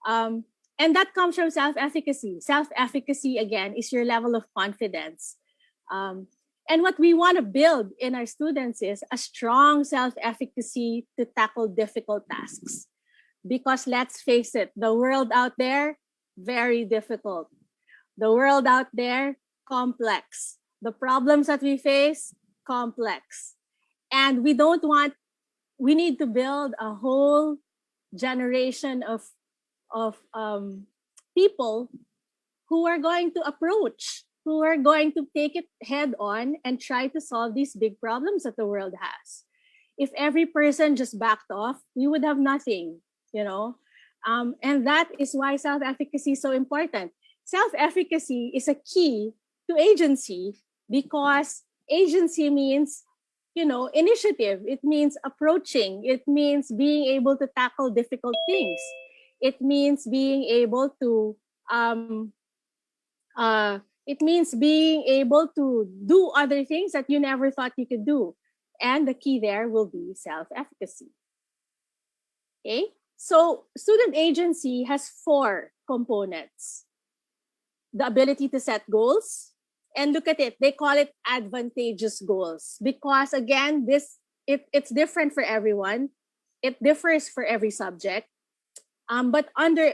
And that comes from self-efficacy. Self-efficacy, again, is your level of confidence. And what we want to build in our students is a strong self-efficacy to tackle difficult tasks. Because let's face it, the world out there, very difficult. The world out there, complex. The problems that we face, complex. And we need to build a whole generation of people who are going to approach, who are going to take it head on and try to solve these big problems that the world has. If every person just backed off, we would have nothing, and that is why self-efficacy is so important. Self-efficacy is a key to agency, because agency means, initiative. It means approaching. It means being able to tackle difficult things. It means being able to do other things that you never thought you could do. And the key there will be self-efficacy. Okay? So student agency has 4 components. The ability to set goals. And look at it, they call it advantageous goals. Because again, it's different for everyone. It differs for every subject. But under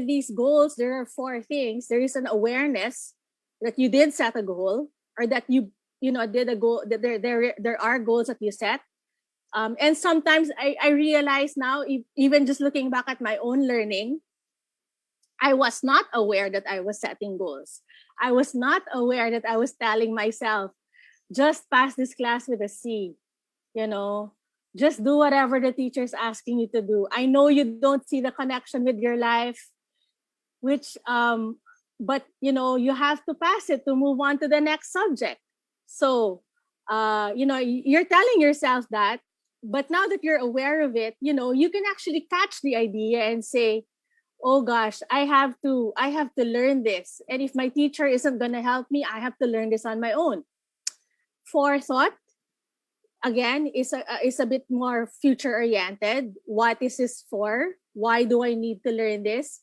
these goals, there are 4 things. There is an awareness that you did set a goal, or that you did a goal, that there are goals that you set. And sometimes I realize now, even just looking back at my own learning, I was not aware that I was setting goals. I was not aware that I was telling myself, just pass this class with a C, just do whatever the teacher's asking you to do. I know you don't see the connection with your life, but you have to pass it to move on to the next subject. So, you're telling yourself that, but now that you're aware of it, you can actually catch the idea and say, oh gosh, I have to learn this. And if my teacher isn't going to help me, I have to learn this on my own. Forethought, again, is a bit more future oriented. What is this for? Why do I need to learn this?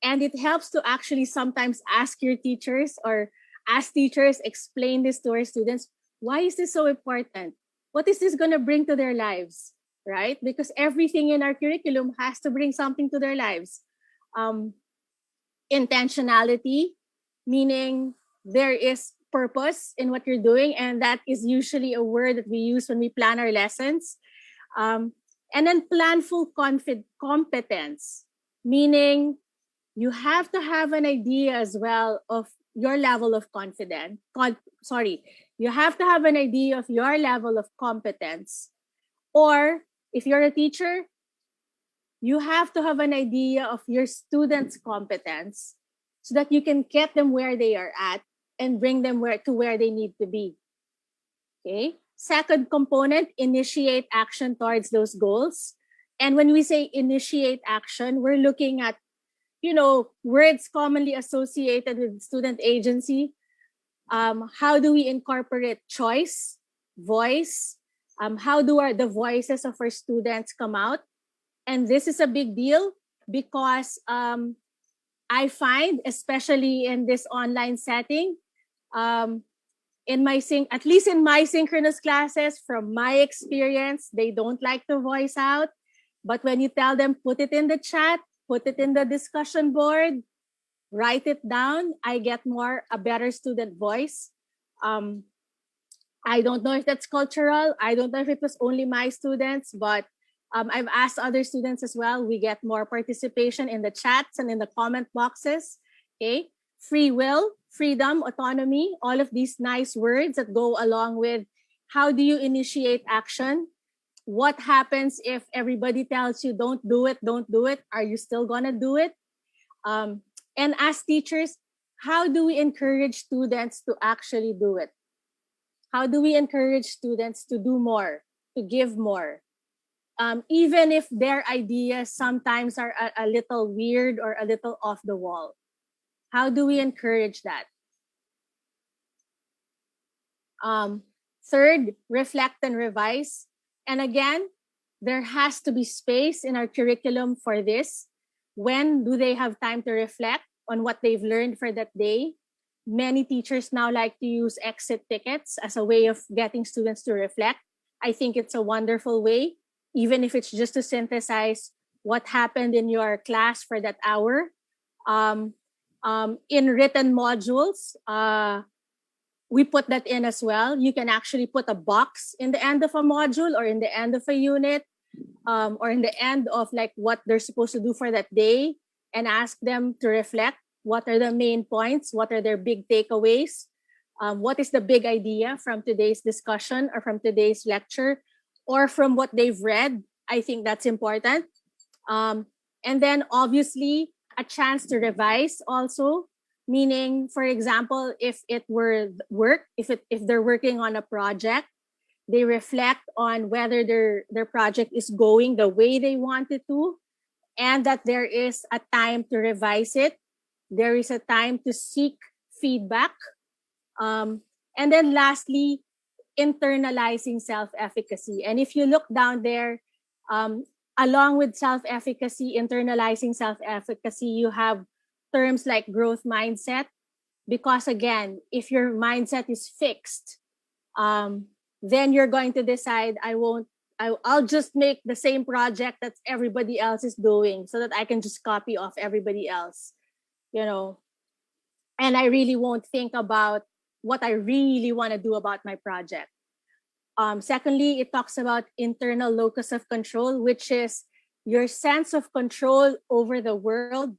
And it helps to actually sometimes ask your teachers, or as teachers, explain this to our students. Why is this so important? What is this going to bring to their lives? Right? Because everything in our curriculum has to bring something to their lives. Intentionality, meaning there is purpose in what you're doing, and that is usually a word that we use when we plan our lessons. And then planful competence, meaning you have to have an idea as well of your level of confidence. You have to have an idea of your level of competence. Or if you're a teacher, you have to have an idea of your students' competence so that you can get them where they are at and bring them to where they need to be. Okay? Second component, initiate action towards those goals. And when we say initiate action, we're looking at, words commonly associated with student agency. How do we incorporate choice, voice? How do the voices of our students come out? And this is a big deal because I find, especially in this online setting, at least in my synchronous classes, from my experience, they don't like to voice out. But when you tell them, put it in the chat, put it in the discussion board, write it down, I get a better student voice. I don't know if that's cultural. I don't know if it was only my students, but I've asked other students as well. We get more participation in the chats and in the comment boxes. Okay. Free will, freedom, autonomy, all of these nice words that go along with how do you initiate action? What happens if everybody tells you don't do it, don't do it? Are you still gonna do it? And as teachers, how do we encourage students to actually do it? How do we encourage students to do more, to give more? Even if their ideas sometimes are a little weird or a little off the wall. How do we encourage that? Third, reflect and revise. And again, there has to be space in our curriculum for this. When do they have time to reflect on what they've learned for that day? Many teachers now like to use exit tickets as a way of getting students to reflect. I think it's a wonderful way, even if it's just to synthesize what happened in your class for that hour. In written modules, we put that in as well. You can actually put a box in the end of a module or in the end of a unit, or in the end of like what they're supposed to do for that day, and ask them to reflect. What are the main points? What are their big takeaways? What is the big idea from today's discussion or from today's lecture or from what they've read? I think that's important. And then obviously a chance to revise also, meaning, for example, if it were work, if they're working on a project, they reflect on whether their project is going the way they want it to, and that there is a time to revise it. There is a time to seek feedback. And then lastly, internalizing self-efficacy. And if you look down there, along with self-efficacy, internalizing self-efficacy, you have terms like growth mindset. Because again, if your mindset is fixed, then you're going to decide, I'll just make the same project that everybody else is doing so that I can just copy off everybody else, and I really won't think about what I really want to do about my project. Secondly, it talks about internal locus of control, which is your sense of control over the world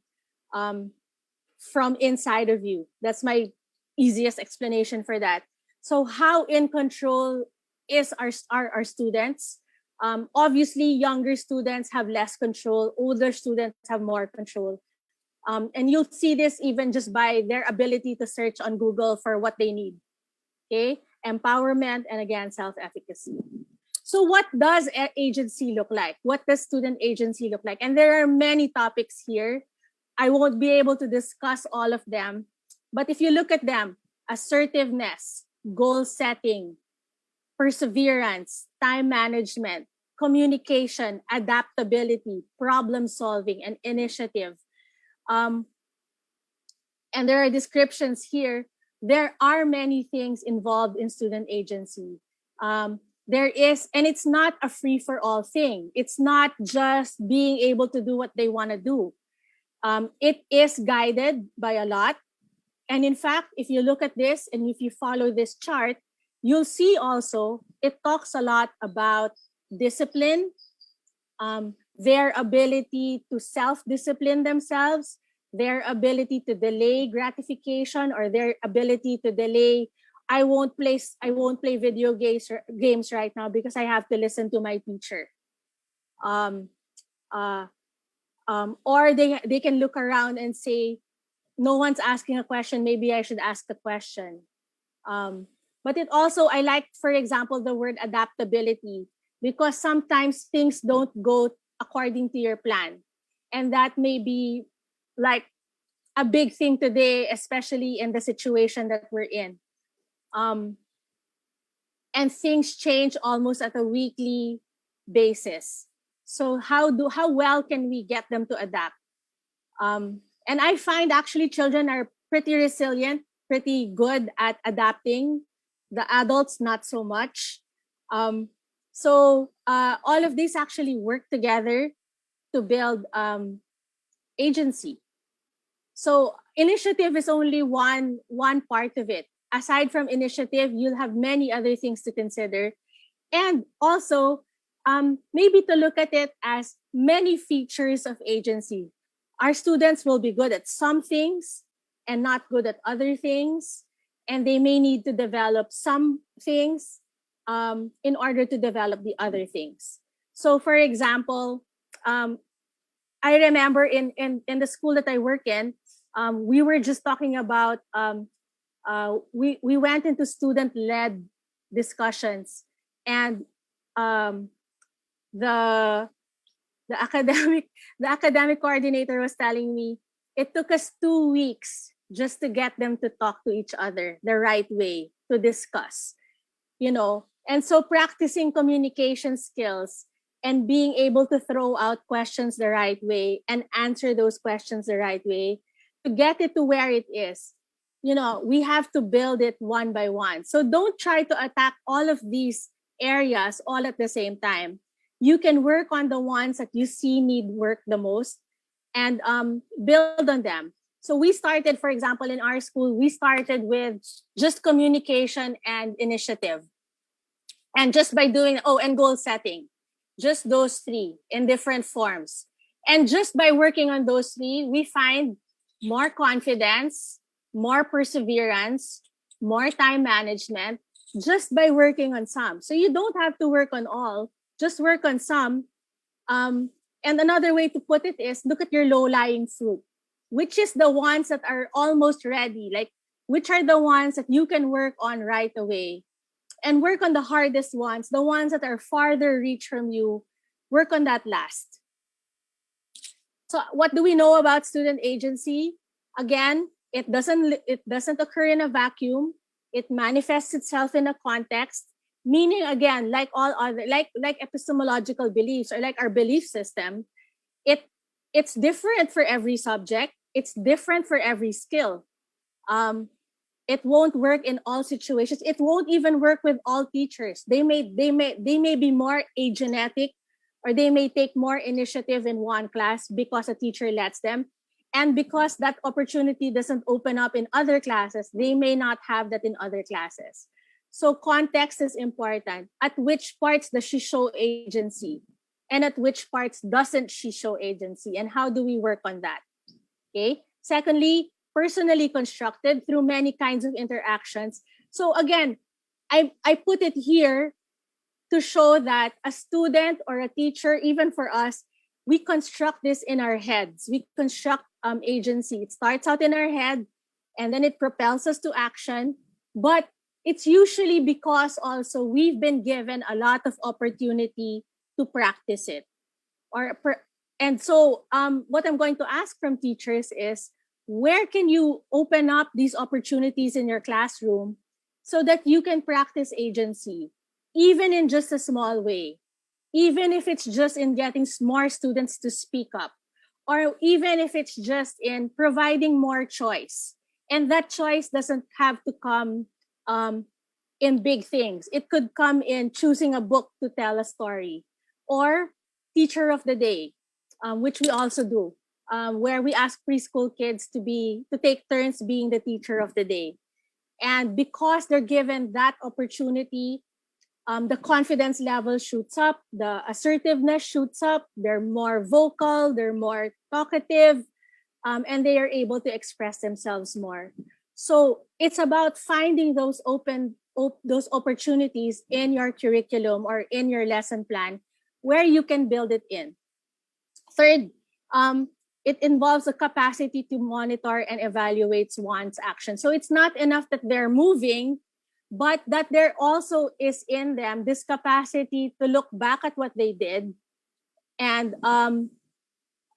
from inside of you. That's my easiest explanation for that. So how in control is our students? Obviously, younger students have less control. Older students have more control. And you'll see this even just by their ability to search on Google for what they need. Okay? Empowerment and again, self-efficacy. So what does agency look like? What does student agency look like? And there are many topics here. I won't be able to discuss all of them. But if you look at them, assertiveness, goal setting, perseverance, time management, communication, adaptability, problem solving, and initiative. And there are descriptions here. There are many things involved in student agency. There is, and it's not a free-for-all thing. It's not just being able to do what they want to do. It is guided by a lot. And in fact, if you look at this and if you follow this chart, you'll see also it talks a lot about discipline, their ability to self-discipline themselves, their ability to delay gratification, or their ability to delay, I won't play video games right now because I have to listen to my teacher. Or they can look around and say, no one's asking a question, maybe I should ask the question. But it also, I like, for example, the word adaptability, because sometimes things don't go according to your plan. And that may be like a big thing today, especially in the situation that we're in. And things change almost at a weekly basis. So how well can we get them to adapt? And I find actually children are pretty resilient, pretty good at adapting. The adults, not so much. So all of these actually work together to build agency. So initiative is only one part of it. aside from initiative, you'll have many other things to consider. And also, maybe to look at it as many features of agency. Our students will be good at some things and not good at other things. And they may need to develop some things in order to develop the other things. So for example, I remember in the school that I work in, we were just talking about, we went into student-led discussions, and the academic the academic coordinator was telling me it took us 2 weeks just to get them to talk to each other the right way to discuss, and so practicing communication skills and being able to throw out questions the right way and answer those questions the right way to get it to where it is. We have to build it one by one. So don't try to attack all of these areas all at the same time. You can work on the ones that you see need work the most and build on them. So we started, for example, in our school, we started with just communication and initiative. And just by doing, and goal setting, just those three in different forms. And just by working on those three, we find more confidence, more perseverance, more time management, just by working on some. So you don't have to work on all, just work on some. And another way to put it is look at your low-lying fruit, which is the ones that are almost ready, like which are the ones that you can work on right away. And work on the hardest ones, the ones that are farther reach from you, work on that last. So what do we know about student agency? Again, it doesn't occur in a vacuum. It manifests itself in a context, meaning again, like all other, like epistemological beliefs or like our belief system, it's different for every subject. It's different for every skill. It won't work in all situations. It won't even work with all teachers. They may be more agenetic, or they may take more initiative in one class because a teacher lets them. And because that opportunity doesn't open up in other classes, they may not have that in other classes. So context is important. At which parts does she show agency? And at which parts doesn't she show agency? And how do we work on that? Okay. Secondly, personally constructed through many kinds of interactions. So again, I put it here to show that a student or a teacher, even for us, we construct this in our heads. We construct agency. It starts out in our head and then it propels us to action. But it's usually because also we've been given a lot of opportunity to practice it. And so what I'm going to ask from teachers is, where can you open up these opportunities in your classroom so that you can practice agency, even in just a small way, even if it's just in getting more students to speak up, or even if it's just in providing more choice. And that choice doesn't have to come in big things. It could come in choosing a book to tell a story, or teacher of the day, which we also do. Where we ask preschool kids to take turns being the teacher of the day. And because they're given that opportunity, the confidence level shoots up, the assertiveness shoots up, they're more vocal, they're more talkative, and they are able to express themselves more. So it's about finding those opportunities in your curriculum or in your lesson plan where you can build it in. Third, it involves a capacity to monitor and evaluate one's action. So it's not enough that they're moving, but that there also is in them this capacity to look back at what they did and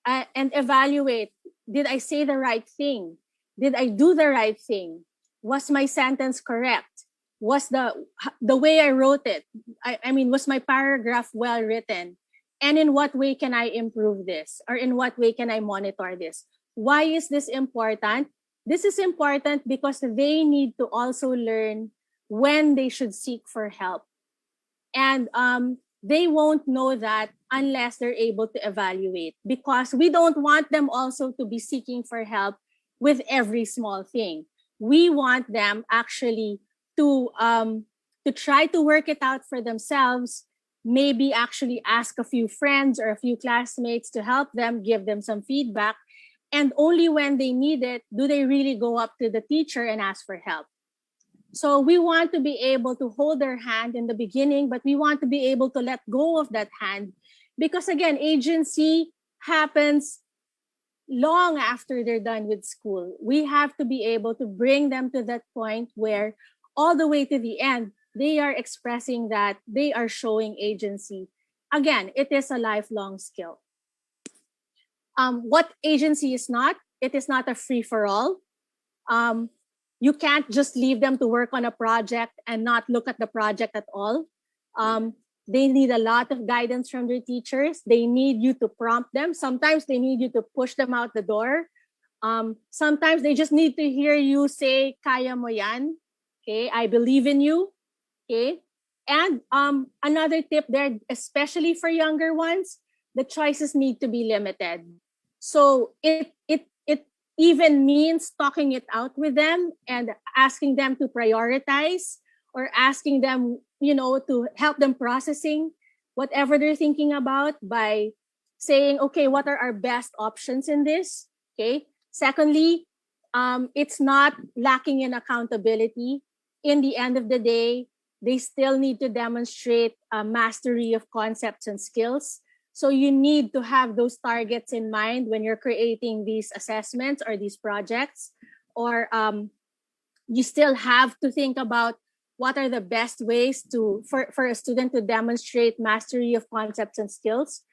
evaluate. Did I say the right thing? Did I do the right thing? Was my sentence correct? Was the way I wrote it? I mean, was my paragraph well written? And in what way can I improve this? Or in what way can I monitor this? Why is this important? This is important because they need to also learn when they should seek for help. And they won't know that unless they're able to evaluate, because we don't want them also to be seeking for help with every small thing. we want them actually to try to work it out for themselves, maybe actually ask a few friends or a few classmates to help them, give them some feedback. And only when they need it do they really go up to the teacher and ask for help. So we want to be able to hold their hand in the beginning, but we want to be able to let go of that hand. Because again, agency happens long after they're done with school. We have to be able to bring them to that point where all the way to the end, they are expressing that they are showing agency. Again, it is a lifelong skill. What agency is not? It is not a free-for-all. You can't just leave them to work on a project and not look at the project at all. They need a lot of guidance from their teachers. They need you to prompt them. Sometimes they need you to push them out the door. Sometimes they just need to hear you say, "Kaya mo yan." Okay, I believe in you. Okay, and another tip there, especially for younger ones, the choices need to be limited. So it even means talking it out with them and asking them to prioritize, or asking them, to help them processing whatever they're thinking about by saying, okay, what are our best options in this? Okay. Secondly, it's not lacking in accountability. In the end of the day, they still need to demonstrate a mastery of concepts and skills. So you need to have those targets in mind when you're creating these assessments or these projects, or you still have to think about what are the best ways for a student to demonstrate mastery of concepts and skills.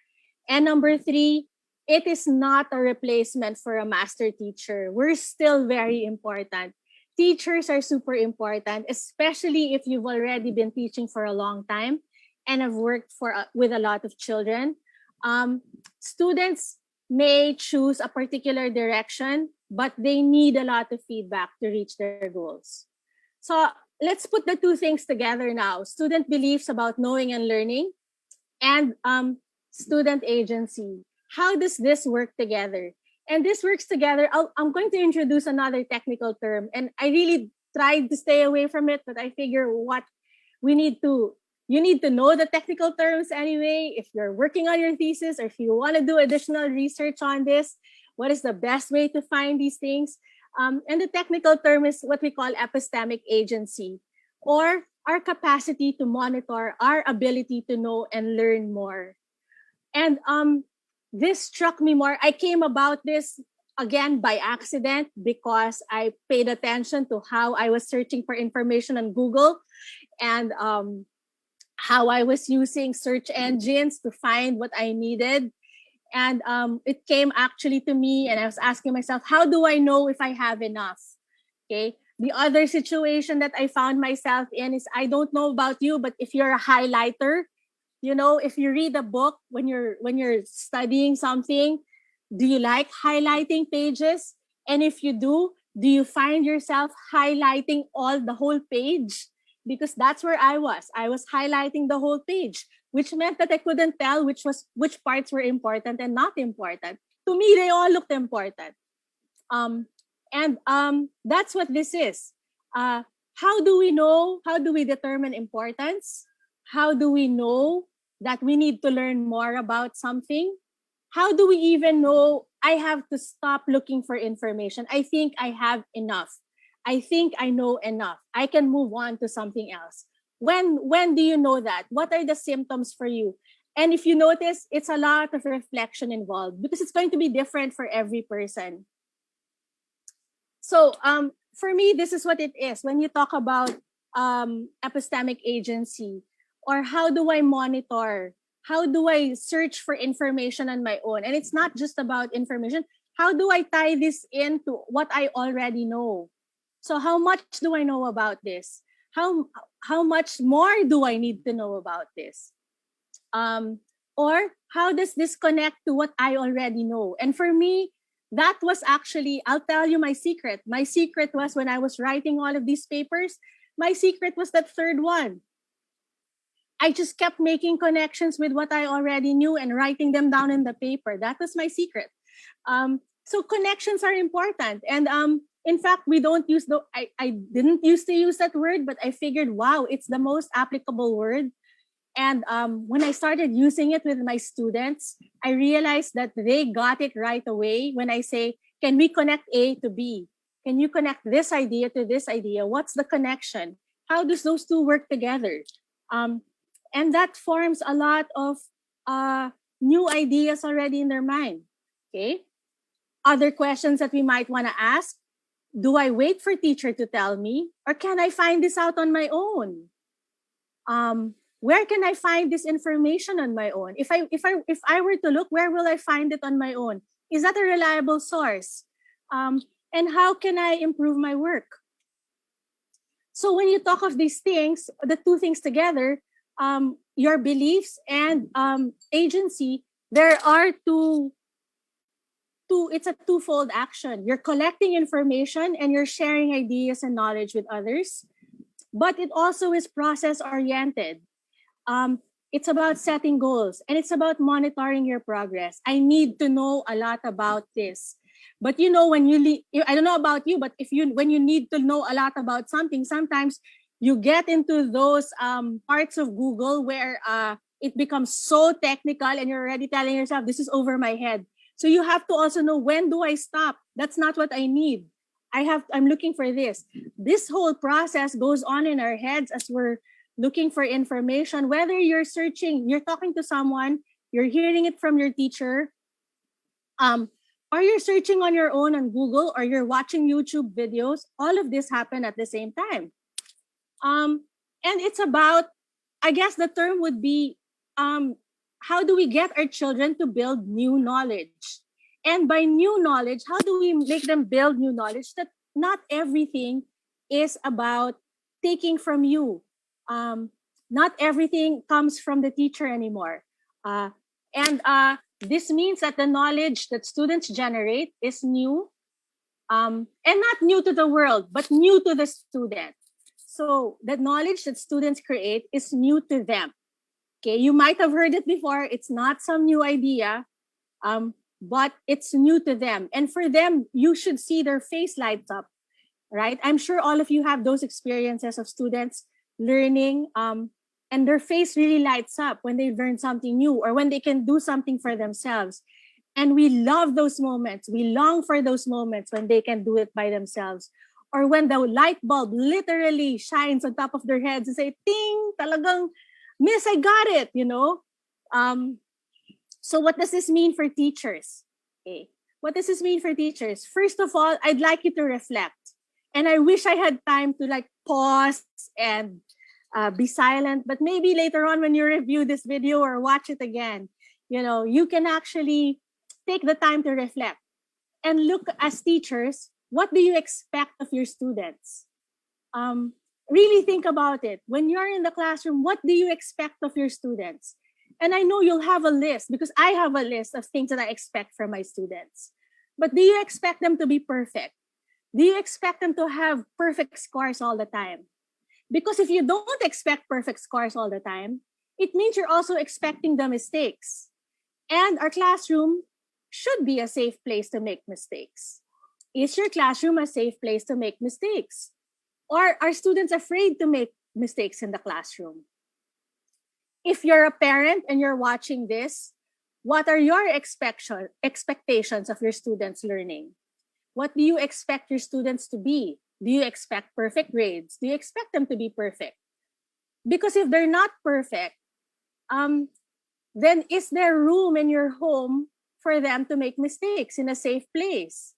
And number 3, it is not a replacement for a master teacher. We're still very important. Teachers are super important, especially if you've already been teaching for a long time and have worked with a lot of children. Students may choose a particular direction, but they need a lot of feedback to reach their goals. So let's put the two things together now. Student beliefs about knowing and learning, and student agency. How does this work together? And this works together. I'm going to introduce another technical term, and I really tried to stay away from it, but I figure you need to know the technical terms anyway. If you're working on your thesis, or if you want to do additional research on this, what is the best way to find these things? And the technical term is what we call epistemic agency, or our capacity to monitor our ability to know and learn more. And this struck me more. I came about this again by accident because I paid attention to how I was searching for information on Google, and how I was using search engines to find what I needed. And it came actually to me, and I was asking myself, how do I know if I have enough? Okay. The other situation that I found myself in is, I don't know about you, but if you're a highlighter, if you read a book when you're studying something, do you like highlighting pages? And if you do you find yourself highlighting the whole page? Because that's where I was. I was highlighting the whole page, which meant that I couldn't tell which parts were important and not important. To me, they all looked important. And that's what this is. How do we know? How do we determine importance? How do we know that we need to learn more about something? How do we even know I have to stop looking for information? I think I have enough. I think I know enough. I can move on to something else. When do you know that? What are the symptoms for you? And if you notice, it's a lot of reflection involved, because it's going to be different for every person. So for me, this is what it is. When you talk about epistemic agency, or how do I monitor? How do I search for information on my own? And it's not just about information. How do I tie this into what I already know? So how much do I know about this? How much more do I need to know about this? Or how does this connect to what I already know? And for me, that was actually, I'll tell you my secret. My secret was, when I was writing all of these papers, my secret was that third one. I just kept making connections with what I already knew and writing them down in the paper. That was my secret. So connections are important. And In fact, we don't use I didn't used to use that word, but I figured, wow, it's the most applicable word. And when I started using it with my students, I realized that they got it right away when I say, can we connect A to B? Can you connect this idea to this idea? What's the connection? How does those two work together? Um, and that forms a lot of new ideas already in their mind. Okay. Other questions that we might want to ask: do I wait for teacher to tell me, or can I find this out on my own? Where can I find this information on my own? If I were to look, where will I find it on my own? Is that a reliable source? And how can I improve my work? So when you talk of these things, the two things together, your beliefs and agency, there are it's a twofold action. You're collecting information and you're sharing ideas and knowledge with others, but it also is process oriented. It's about setting goals and it's about monitoring your progress. I need to know a lot about this. But you know, when I don't know about you, but when you need to know a lot about something, sometimes you get into those parts of Google where it becomes so technical and you're already telling yourself, this is over my head. So you have to also know, when do I stop? That's not what I need. I'm looking for this. This whole process goes on in our heads as we're looking for information, whether you're searching, you're talking to someone, you're hearing it from your teacher, or you're searching on your own on Google, or you're watching YouTube videos. All of this happen at the same time. And it's about, I guess the term would be, how do we get our children to build new knowledge? And by new knowledge, how do we make them build new knowledge that not everything is about taking from you? Not everything comes from the teacher anymore. And this means that the knowledge that students generate is new, and not new to the world, but new to the student. So the knowledge that students create is new to them. Okay, you might have heard it before. It's not some new idea, but it's new to them. And for them, you should see their face lights up, right? I'm sure all of you have those experiences of students learning, and their face really lights up when they learn something new or when they can do something for themselves. And we love those moments. We long for those moments when they can do it by themselves. Or when the light bulb literally shines on top of their heads and say, ting, talagang, miss, I got it, you know? So what does this mean for teachers? Okay. What does this mean for teachers? First of all, I'd like you to reflect. And I wish I had time to like pause and be silent. But maybe later on when you review this video or watch it again, you know, you can actually take the time to reflect and look as teachers, what do you expect of your students? Really think about it. When you're in the classroom, what do you expect of your students? And I know you'll have a list, because I have a list of things that I expect from my students. But do you expect them to be perfect? Do you expect them to have perfect scores all the time? Because if you don't expect perfect scores all the time, it means you're also expecting the mistakes. And our classroom should be a safe place to make mistakes. Is your classroom a safe place to make mistakes? Or are students afraid to make mistakes in the classroom? If you're a parent and you're watching this, what are your expectations of your students' learning? What do you expect your students to be? Do you expect perfect grades? Do you expect them to be perfect? Because if they're not perfect, then is there room in your home for them to make mistakes in a safe place?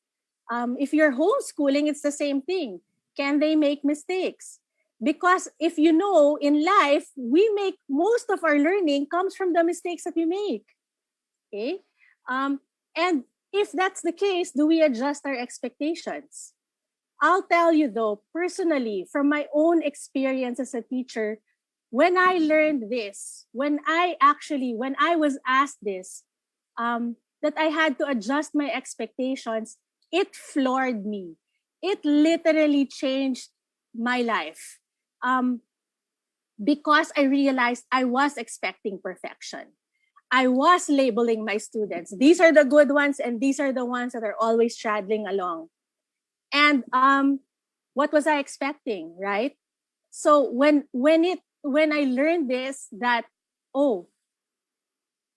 If you're homeschooling, it's the same thing. Can they make mistakes? Because if you know, in life, we make most of our learning comes from the mistakes that we make. Okay? And if that's the case, do we adjust our expectations? I'll tell you though, personally, from my own experience as a teacher, when I learned this, when I was asked this, that I had to adjust my expectations, it floored me. It literally changed my life. Because I realized I was expecting perfection. I was labeling my students. These are the good ones and these are the ones that are always straddling along. And what was I expecting, right? So when I learned this, that, oh,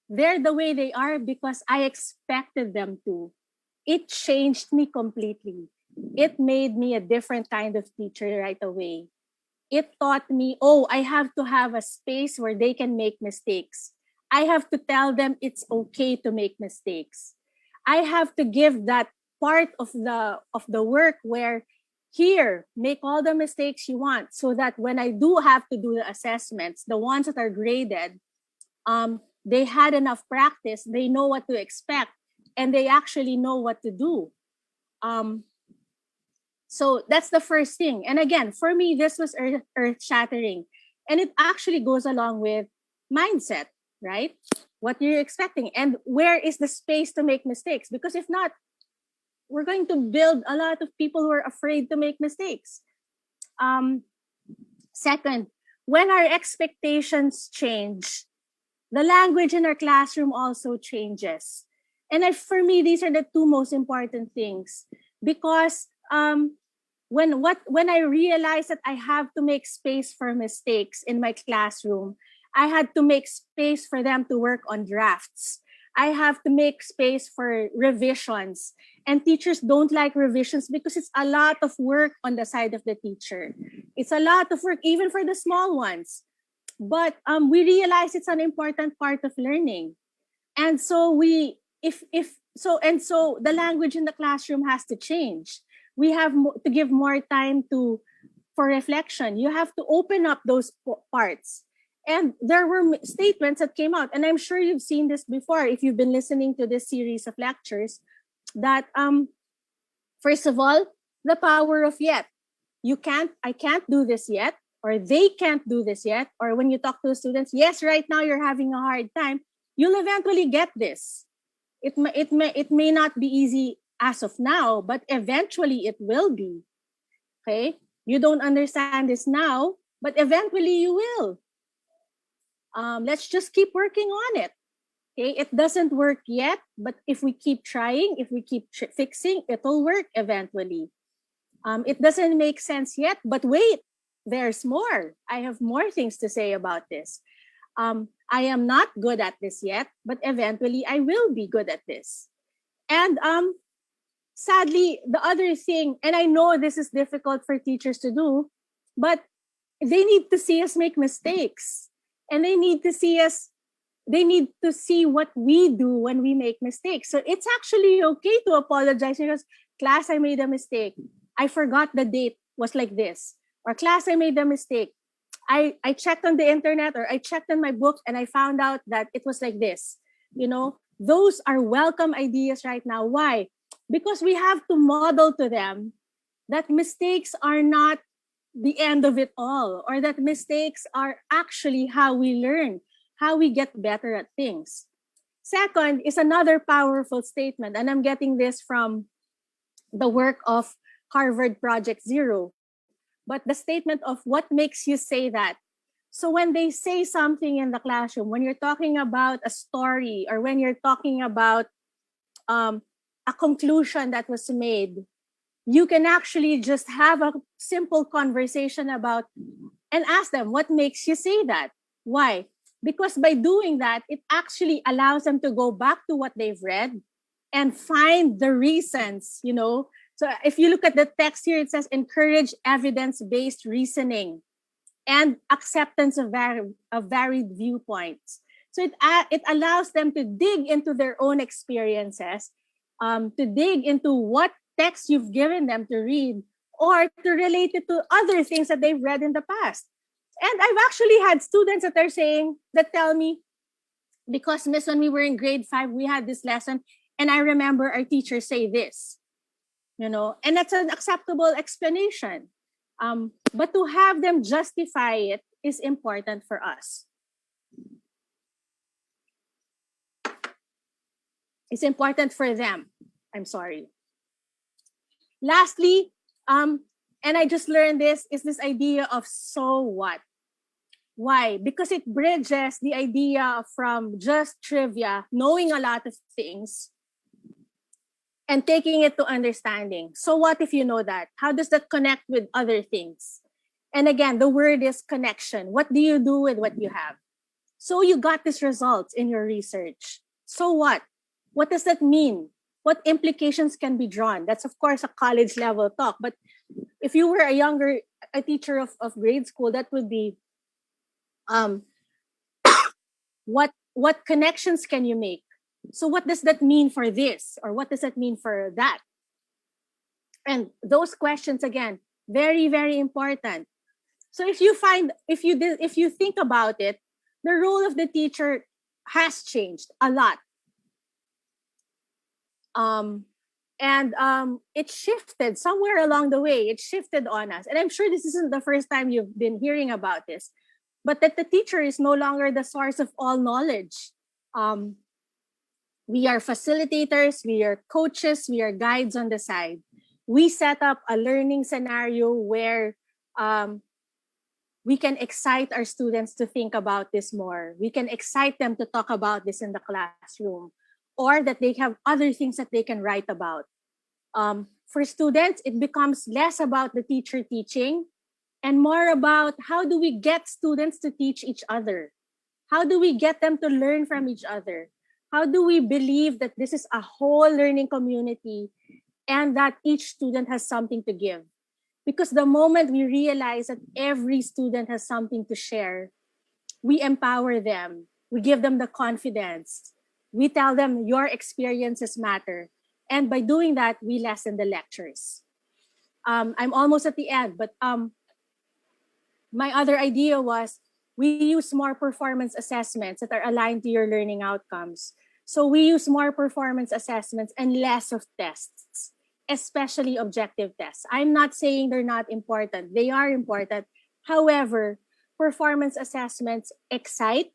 they're the way they are because I expected them to, it changed me completely. It made me a different kind of teacher right away. It taught me, oh, I have to have a space where they can make mistakes. I have to tell them it's okay to make mistakes. I have to give that part of the work where, here, make all the mistakes you want, so that when I do have to do the assessments, the ones that are graded, they had enough practice, they know what to expect, and they actually know what to do. So that's the first thing. And again, for me, this was earth shattering. And it actually goes along with mindset, right? What you're expecting. And where is the space to make mistakes? Because if not, we're going to build a lot of people who are afraid to make mistakes. Second, when our expectations change, the language in our classroom also changes. And for me, these are the two most important things. Because when I realized that I have to make space for mistakes in my classroom, I had to make space for them to work on drafts. I have to make space for revisions. And teachers don't like revisions because it's a lot of work on the side of the teacher. It's a lot of work, even for the small ones. But we realize it's an important part of learning. And so so the language in the classroom has to change. We have to give more time for reflection. You have to open up those parts. And there were statements that came out, and I'm sure you've seen this before if you've been listening to this series of lectures, that first of all, the power of yet. I can't do this yet, or they can't do this yet, or when you talk to students, yes, right now you're having a hard time, you'll eventually get this. It may not be easy as of now, but eventually it will be. Okay? You don't understand this now, but eventually you will. Let's just keep working on it. Okay? It doesn't work yet, but if we keep trying, if we keep fixing, it'll work eventually. It doesn't make sense yet, but wait, there's more. I have more things to say about this. I am not good at this yet, but eventually I will be good at this. And sadly, the other thing, and I know this is difficult for teachers to do, but they need to see us make mistakes. And they need to see what we do when we make mistakes. So it's actually okay to apologize because, class, I made a mistake. I forgot the date was like this. Or, class, I made a mistake. I checked on the internet, or I checked in my book, and I found out that it was like this. Those are welcome ideas right now. Why? Because we have to model to them that mistakes are not the end of it all, or that mistakes are actually how we learn, how we get better at things. Second is another powerful statement, and I'm getting this from the work of Harvard Project Zero, but the statement of what makes you say that. So when they say something in the classroom, when you're talking about a story, or when you're talking about a conclusion that was made, you can actually just have a simple conversation about and ask them, what makes you say that? Why? Because by doing that, it actually allows them to go back to what they've read and find the reasons, So if you look at the text here, it says encourage evidence-based reasoning and acceptance of varied viewpoints. So it allows them to dig into their own experiences, to dig into what text you've given them to read, or to relate it to other things that they've read in the past. And I've actually had students that tell me, because, Miss, when we were in grade 5, we had this lesson, and I remember our teacher say this, and that's an acceptable explanation. But to have them justify it is important for us. It's important for them. I'm sorry. Lastly, and I just learned this, is this idea of so what? Why? Because it bridges the idea from just trivia, knowing a lot of things, and taking it to understanding. So what if you know that? How does that connect with other things? And again, the word is connection. What do you do with what you have? So you got these results in your research. So what? What does that mean? What implications can be drawn? That's of course a college level talk. But if you were a teacher of grade school, that would be um, what connections can you make? So what does that mean for this? Or what does that mean for that? And those questions again, very, very important. So if you think about it, the role of the teacher has changed a lot. It shifted somewhere along the way. It shifted on us. And I'm sure this isn't the first time you've been hearing about this, but that the teacher is no longer the source of all knowledge. We are facilitators, we are coaches, we are guides on the side. We set up a learning scenario where we can excite our students to think about this more. We can excite them to talk about this in the classroom, or that they have other things that they can write about. For students, it becomes less about the teacher teaching and more about how do we get students to teach each other? How do we get them to learn from each other? How do we believe that this is a whole learning community and that each student has something to give? Because the moment we realize that every student has something to share, we empower them. We give them the confidence. We tell them your experiences matter. And by doing that, we lessen the lectures. I'm almost at the end, but my other idea was we use more performance assessments that are aligned to your learning outcomes. So we use more performance assessments and less of tests, especially objective tests. I'm not saying they're not important. They are important. However, performance assessments excite.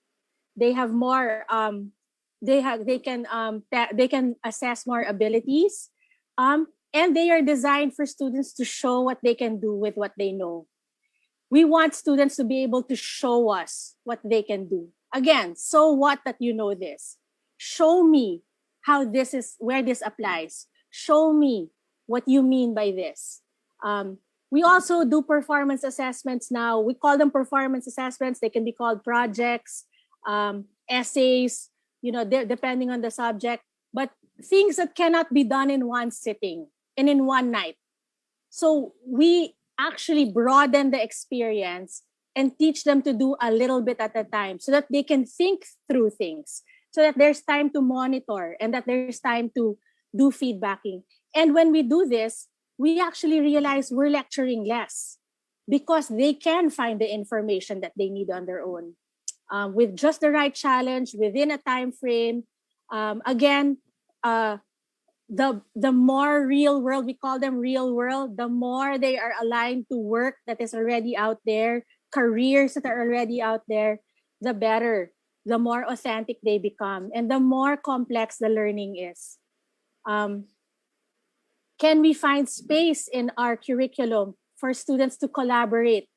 They have more. They can assess more abilities, and they are designed for students to show what they can do with what they know. We want students to be able to show us what they can do. Again, so what that you know this? Show me how this is, where this applies. Show me what you mean by this. We also do performance assessments now. We call them performance assessments. They can be called projects, essays, depending on the subject, but things that cannot be done in one sitting and in one night. So we actually broaden the experience and teach them to do a little bit at a time so that they can think through things, so that there's time to monitor and that there's time to do feedbacking. And when we do this, we actually realize we're lecturing less because they can find the information that they need on their own. With just the right challenge within a time frame. The more real world, we call them real world, the more they are aligned to work that is already out there, careers that are already out there, the better, the more authentic they become, and the more complex the learning is. Can we find space in our curriculum for students to collaborate,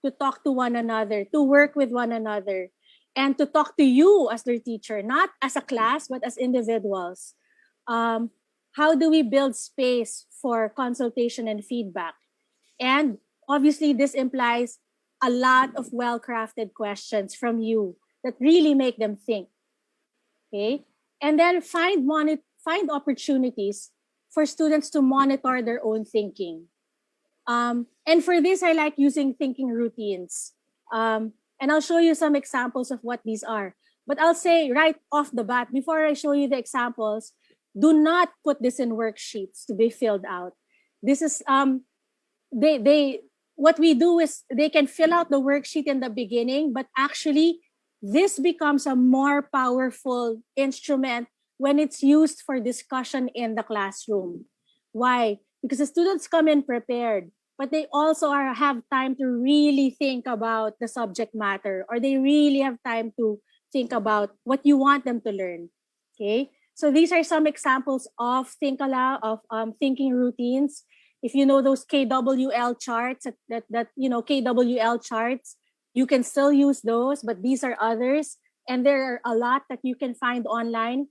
to talk to one another, to work with one another, and to talk to you as their teacher, not as a class, but as individuals? How do we build space for consultation and feedback? And obviously, this implies a lot of well-crafted questions from you that really make them think. Okay, and then find opportunities for students to monitor their own thinking. And for this, I like using thinking routines. And I'll show you some examples of what these are. But I'll say right off the bat, before I show you the examples, do not put this in worksheets to be filled out. This is what we do is they can fill out the worksheet in the beginning, but actually this becomes a more powerful instrument when it's used for discussion in the classroom. Why? Because the students come in prepared, but they also have time to really think about the subject matter, or they really have time to think about what you want them to learn. Okay, so these are some examples of thinking routines. If you know those KWL charts, KWL charts, you can still use those, but these are others, and there are a lot that you can find online.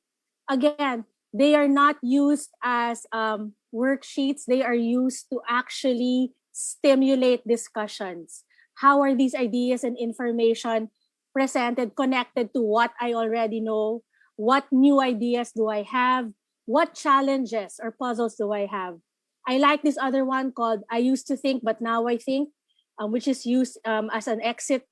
Again, they are not used as worksheets. They are used to actually stimulate discussions. How are these ideas and information presented, connected to what I already know? What new ideas do I have? What challenges or puzzles do I have? I like this other one called I Used to Think, but Now I Think, which is used as an exit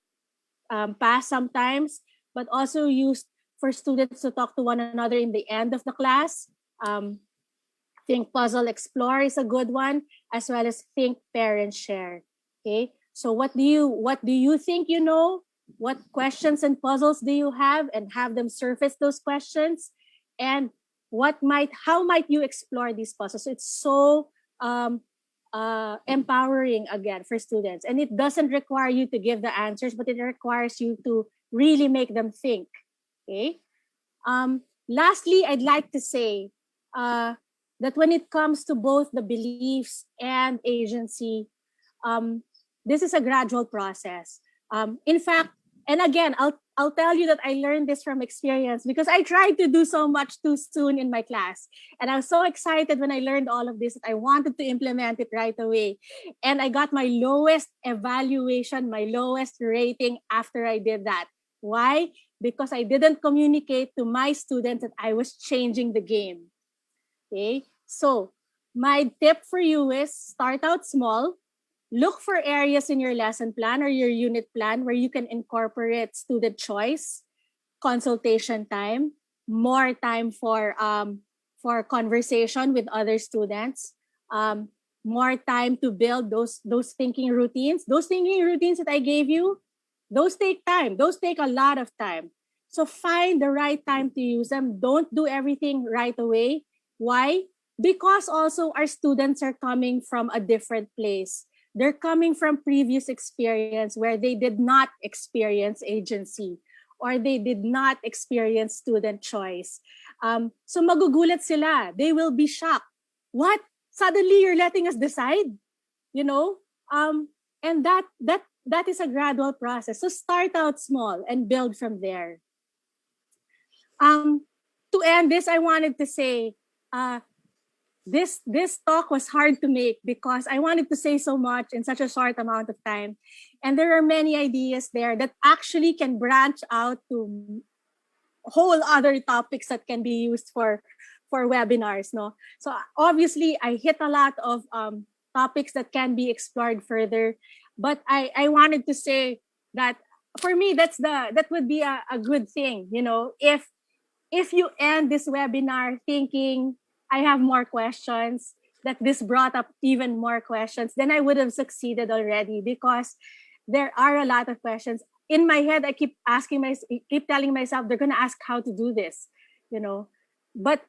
pass sometimes, but also used for students to talk to one another in the end of the class. Um, Think Puzzle Explore is a good one, as well as Think Parent Share. Okay, so what do you think you know? What questions and puzzles do you have, and have them surface those questions, and how might you explore these puzzles? It's so um, empowering again for students, and it doesn't require you to give the answers, but it requires you to really make them think. Okay. Lastly, I'd like to say uh, that when it comes to both the beliefs and agency, um, this is a gradual process. In fact, and again, I'll tell you that I learned this from experience because I tried to do so much too soon in my class, and I was so excited when I learned all of this that I wanted to implement it right away, and I got my lowest evaluation, my lowest rating after I did that. Why? Because I didn't communicate to my students that I was changing the game. Okay, so my tip for you is start out small. Look for areas in your lesson plan or your unit plan where you can incorporate student choice, consultation time, more time for conversation with other students, um, more time to build those thinking routines. Those thinking routines that I gave you, those take time. Those take a lot of time. So find the right time to use them. Don't do everything right away. Why? Because also our students are coming from a different place. They're coming from previous experience where they did not experience agency or they did not experience student choice. So magugulat sila. They will be shocked. What? Suddenly you're letting us decide? You know? And that is a gradual process. So start out small and build from there. Um, to end this, I wanted to say, uh, this talk was hard to make because I wanted to say so much in such a short amount of time. And there are many ideas there that actually can branch out to whole other topics that can be used for webinars. No, so obviously I hit a lot of topics that can be explored further, but I wanted to say that for me that would be a good thing, if you end this webinar thinking I have more questions, that this brought up even more questions, then I would have succeeded already because there are a lot of questions. In my head, I keep telling myself they're gonna ask how to do this, you know. But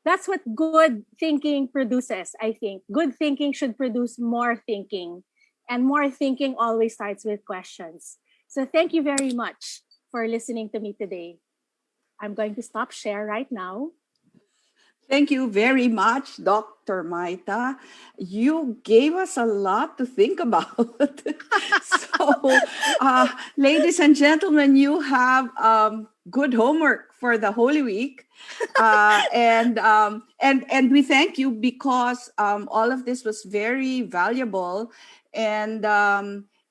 that's what good thinking produces, I think. Good thinking should produce more thinking. And more thinking always starts with questions. So thank you very much for listening to me today. I'm going to stop share right now. Thank you very much, Dr. Maita. You gave us a lot to think about. So, ladies and gentlemen, you have good homework for the Holy Week. And we thank you because all of this was very valuable. And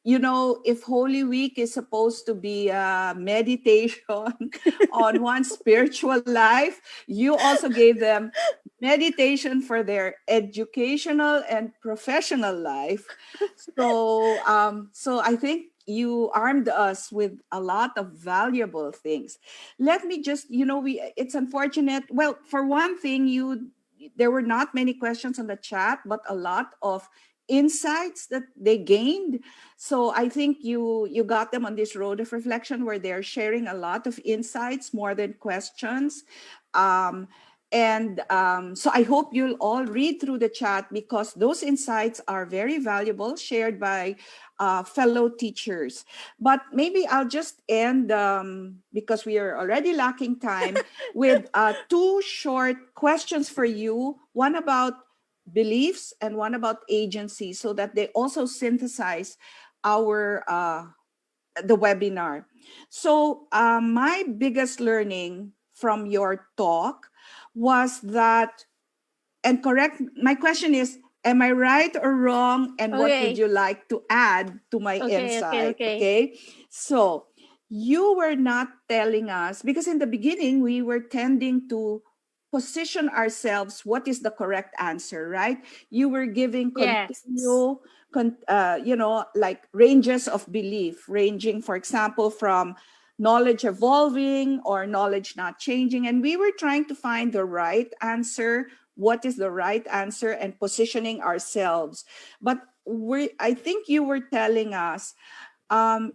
if Holy Week is supposed to be a meditation on one's spiritual life, you also gave them meditation for their educational and professional life. So I think you armed us with a lot of valuable things. Let me just, it's unfortunate. Well, for one thing, there were not many questions on the chat, but a lot of insights that they gained. So I think you got them on this road of reflection where they're sharing a lot of insights more than questions. So I hope you'll all read through the chat because those insights are very valuable, shared by fellow teachers. But maybe I'll just end, because we are already lacking time, with two short questions for you, one about beliefs and one about agency, so that they also synthesize our the webinar. So my biggest learning from your talk was that, and correct, my question is, am I right or wrong? And what would Okay. you like to add to my insight? Okay. So you were not telling us, because in the beginning, we were tending to position ourselves what is the correct answer, right? You were giving Yes. like ranges of belief, ranging, for example, from knowledge evolving or knowledge not changing. And we were trying to find the right answer, what is the right answer, and positioning ourselves. But I think you were telling us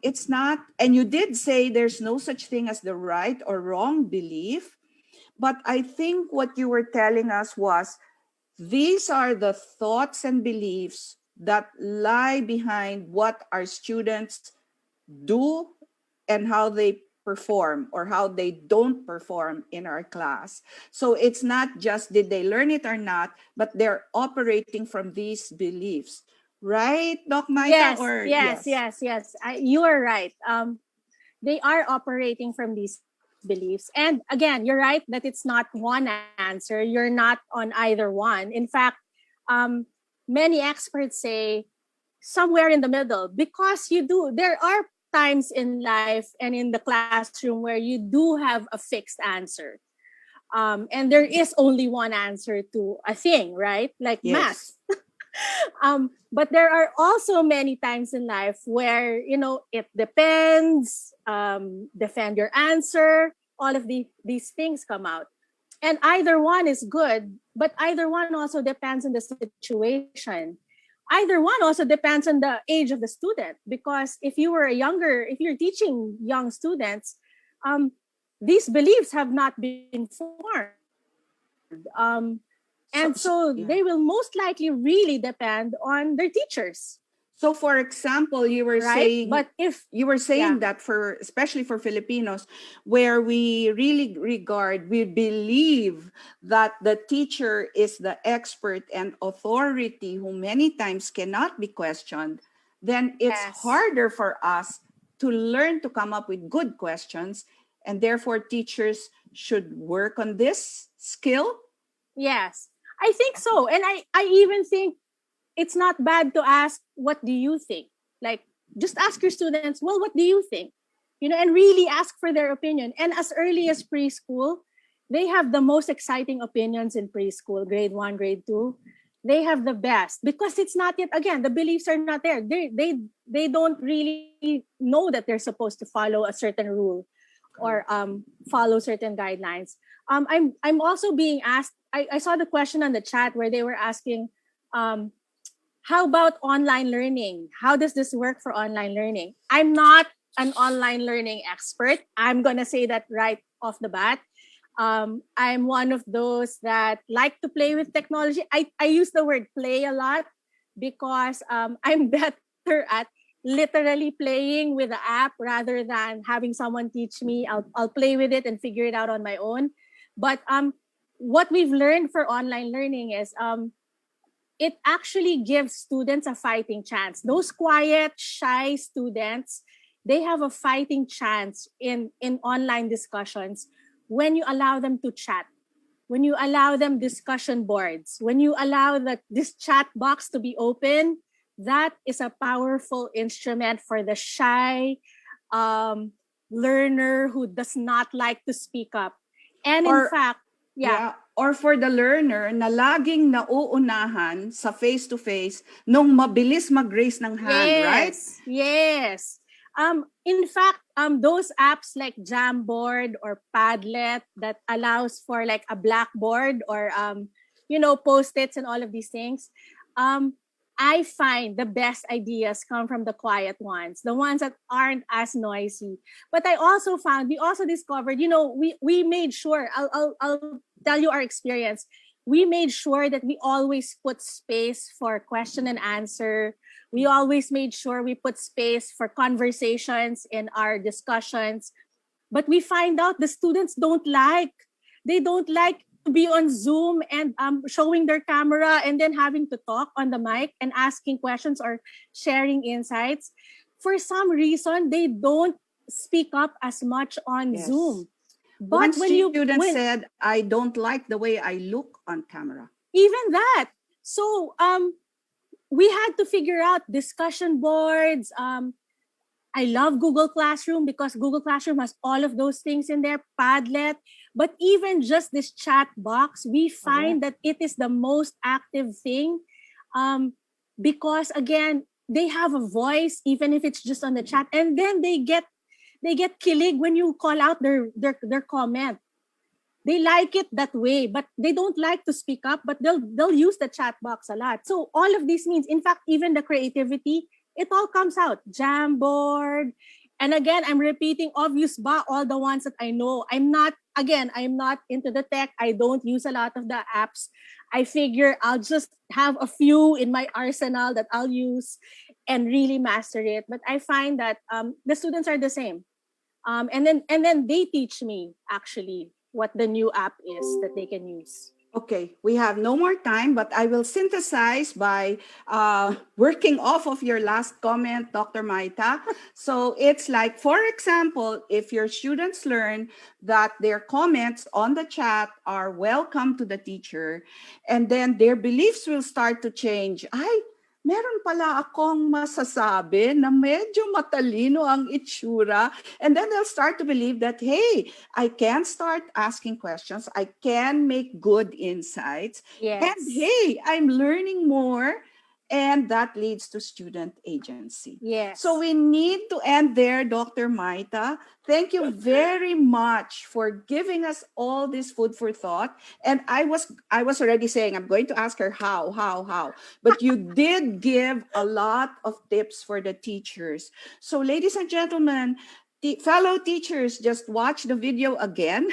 it's not, and you did say there's no such thing as the right or wrong belief. But I think what you were telling us was these are the thoughts and beliefs that lie behind what our students do and how they perform or how they don't perform in our class. So it's not just did they learn it or not, but they're operating from these beliefs. Right, Doc Maita? Yes, Or yes, yes? yes, yes. You are right. They are operating from these beliefs. And again, you're right that it's not one answer. You're not on either one. In fact, um, many experts say somewhere in the middle, because you do. There are times in life and in the classroom where you do have a fixed answer. And there is only one answer to a thing, right? Like math. Yes. But there are also many times in life where, it depends, defend your answer, all of these things come out. And either one is good, but either one also depends on the situation. Either one also depends on the age of the student. Because if you're teaching young students, um, these beliefs have not been formed. And so they So, will most yeah. likely really depend on their teachers, So, for example, right? But if, you were yeah, saying that for especially for Filipinos, where we really we believe that the teacher is the expert and authority who many times cannot be questioned, then it's yes, harder for us to learn to come up with good questions, and therefore teachers should work on this skill. yes, I think so. And I even think it's not bad to ask, what do you think? Like, just ask your students, well, what do you think? And really ask for their opinion. And as early as preschool, they have the most exciting opinions in preschool, grade 1, grade 2. They have the best because it's not yet, again, the beliefs are not there. They don't really know that they're supposed to follow a certain rule or follow certain guidelines. I'm also being asked, I saw the question on the chat where they were asking, um, how about online learning? How does this work for online learning? I'm not an online learning expert. I'm going to say that right off the bat. I'm one of those that like to play with technology. I use the word play a lot because I'm better at literally playing with the app rather than having someone teach me. I'll play with it and figure it out on my own. But what we've learned for online learning is it actually gives students a fighting chance. Those quiet, shy students, they have a fighting chance in online discussions when you allow them to chat, when you allow them discussion boards, when you allow this chat box to be open. That is a powerful instrument for the shy um, learner who does not like to speak up. And in Or fact, yeah, yeah, or for the learner na laging nauunahan sa face-to-face nung mabilis mag-raise ng hand, right? yes, yes. In fact, those apps like Jamboard or Padlet that allows for like a blackboard or post-its and all of these things. Um, I find the best ideas come from the quiet ones, the ones that aren't as noisy. But we also discovered, we made sure. I'll tell you our experience. We made sure that we always put space for question and answer. We always made sure we put space for conversations in our discussions. But we find out the students they don't like to be on Zoom and showing their camera and then having to talk on the mic and asking questions or sharing insights. For some reason, they don't speak up as much on Yes. Zoom. One student said, I don't like the way I look on camera. Even that. So we had to figure out discussion boards. I love Google Classroom because Google Classroom has all of those things in there, Padlet. But even just this chat box, we find that it is the most active thing because, again, they have a voice, even if it's just on the chat. And then they get kilig when you call out their comment. They like it that way, but they don't like to speak up, but they'll use the chat box a lot. So all of these means, in fact, even the creativity, it all comes out. Jamboard. And again, I'm repeating obvious ba, all the ones that I know. I'm not into the tech. I don't use a lot of the apps. I figure I'll just have a few in my arsenal that I'll use and really master it. But I find that the students are the same. And then they teach me actually what the new app is that they can use. Okay, we have no more time, but I will synthesize by working off of your last comment, Dr. Maita. So it's like, for example, if your students learn that their comments on the chat are welcome to the teacher, and then their beliefs will start to change. Meron pala akong masasabi na medyo matalino ang itsura. And then they'll start to believe that, hey, I can start asking questions. I can make good insights. Yes. And hey, I'm learning more. And that leads to student agency. Yes. So we need to end there, Dr. Maita. Thank you very much for giving us all this food for thought. And I was already saying, I'm going to ask her how. But you did give a lot of tips for the teachers. So ladies and gentlemen, fellow teachers, just watch the video again.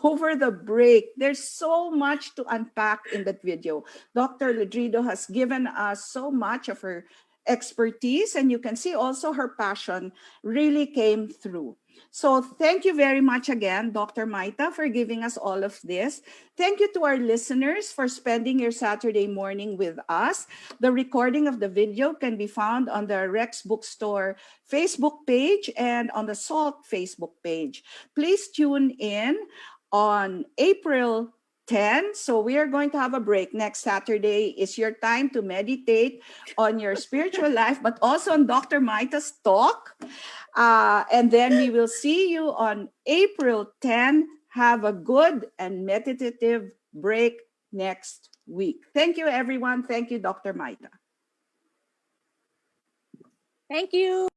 Over the break. There's so much to unpack in that video. Dr. Ladrido has given us so much of her expertise, and you can see also her passion really came through. So thank you very much again, Dr. Maita, for giving us all of this. Thank you to our listeners for spending your Saturday morning with us. The recording of the video can be found on the Rex Bookstore Facebook page and on the SALT Facebook page. Please tune in on April 10. So we are going to have a break. Next Saturday is your time to meditate on your spiritual life, but also on Dr. Maita's talk. And then we will see you on April 10. Have a good and meditative break next week. Thank you, everyone. Thank you, Dr. Maita. Thank you.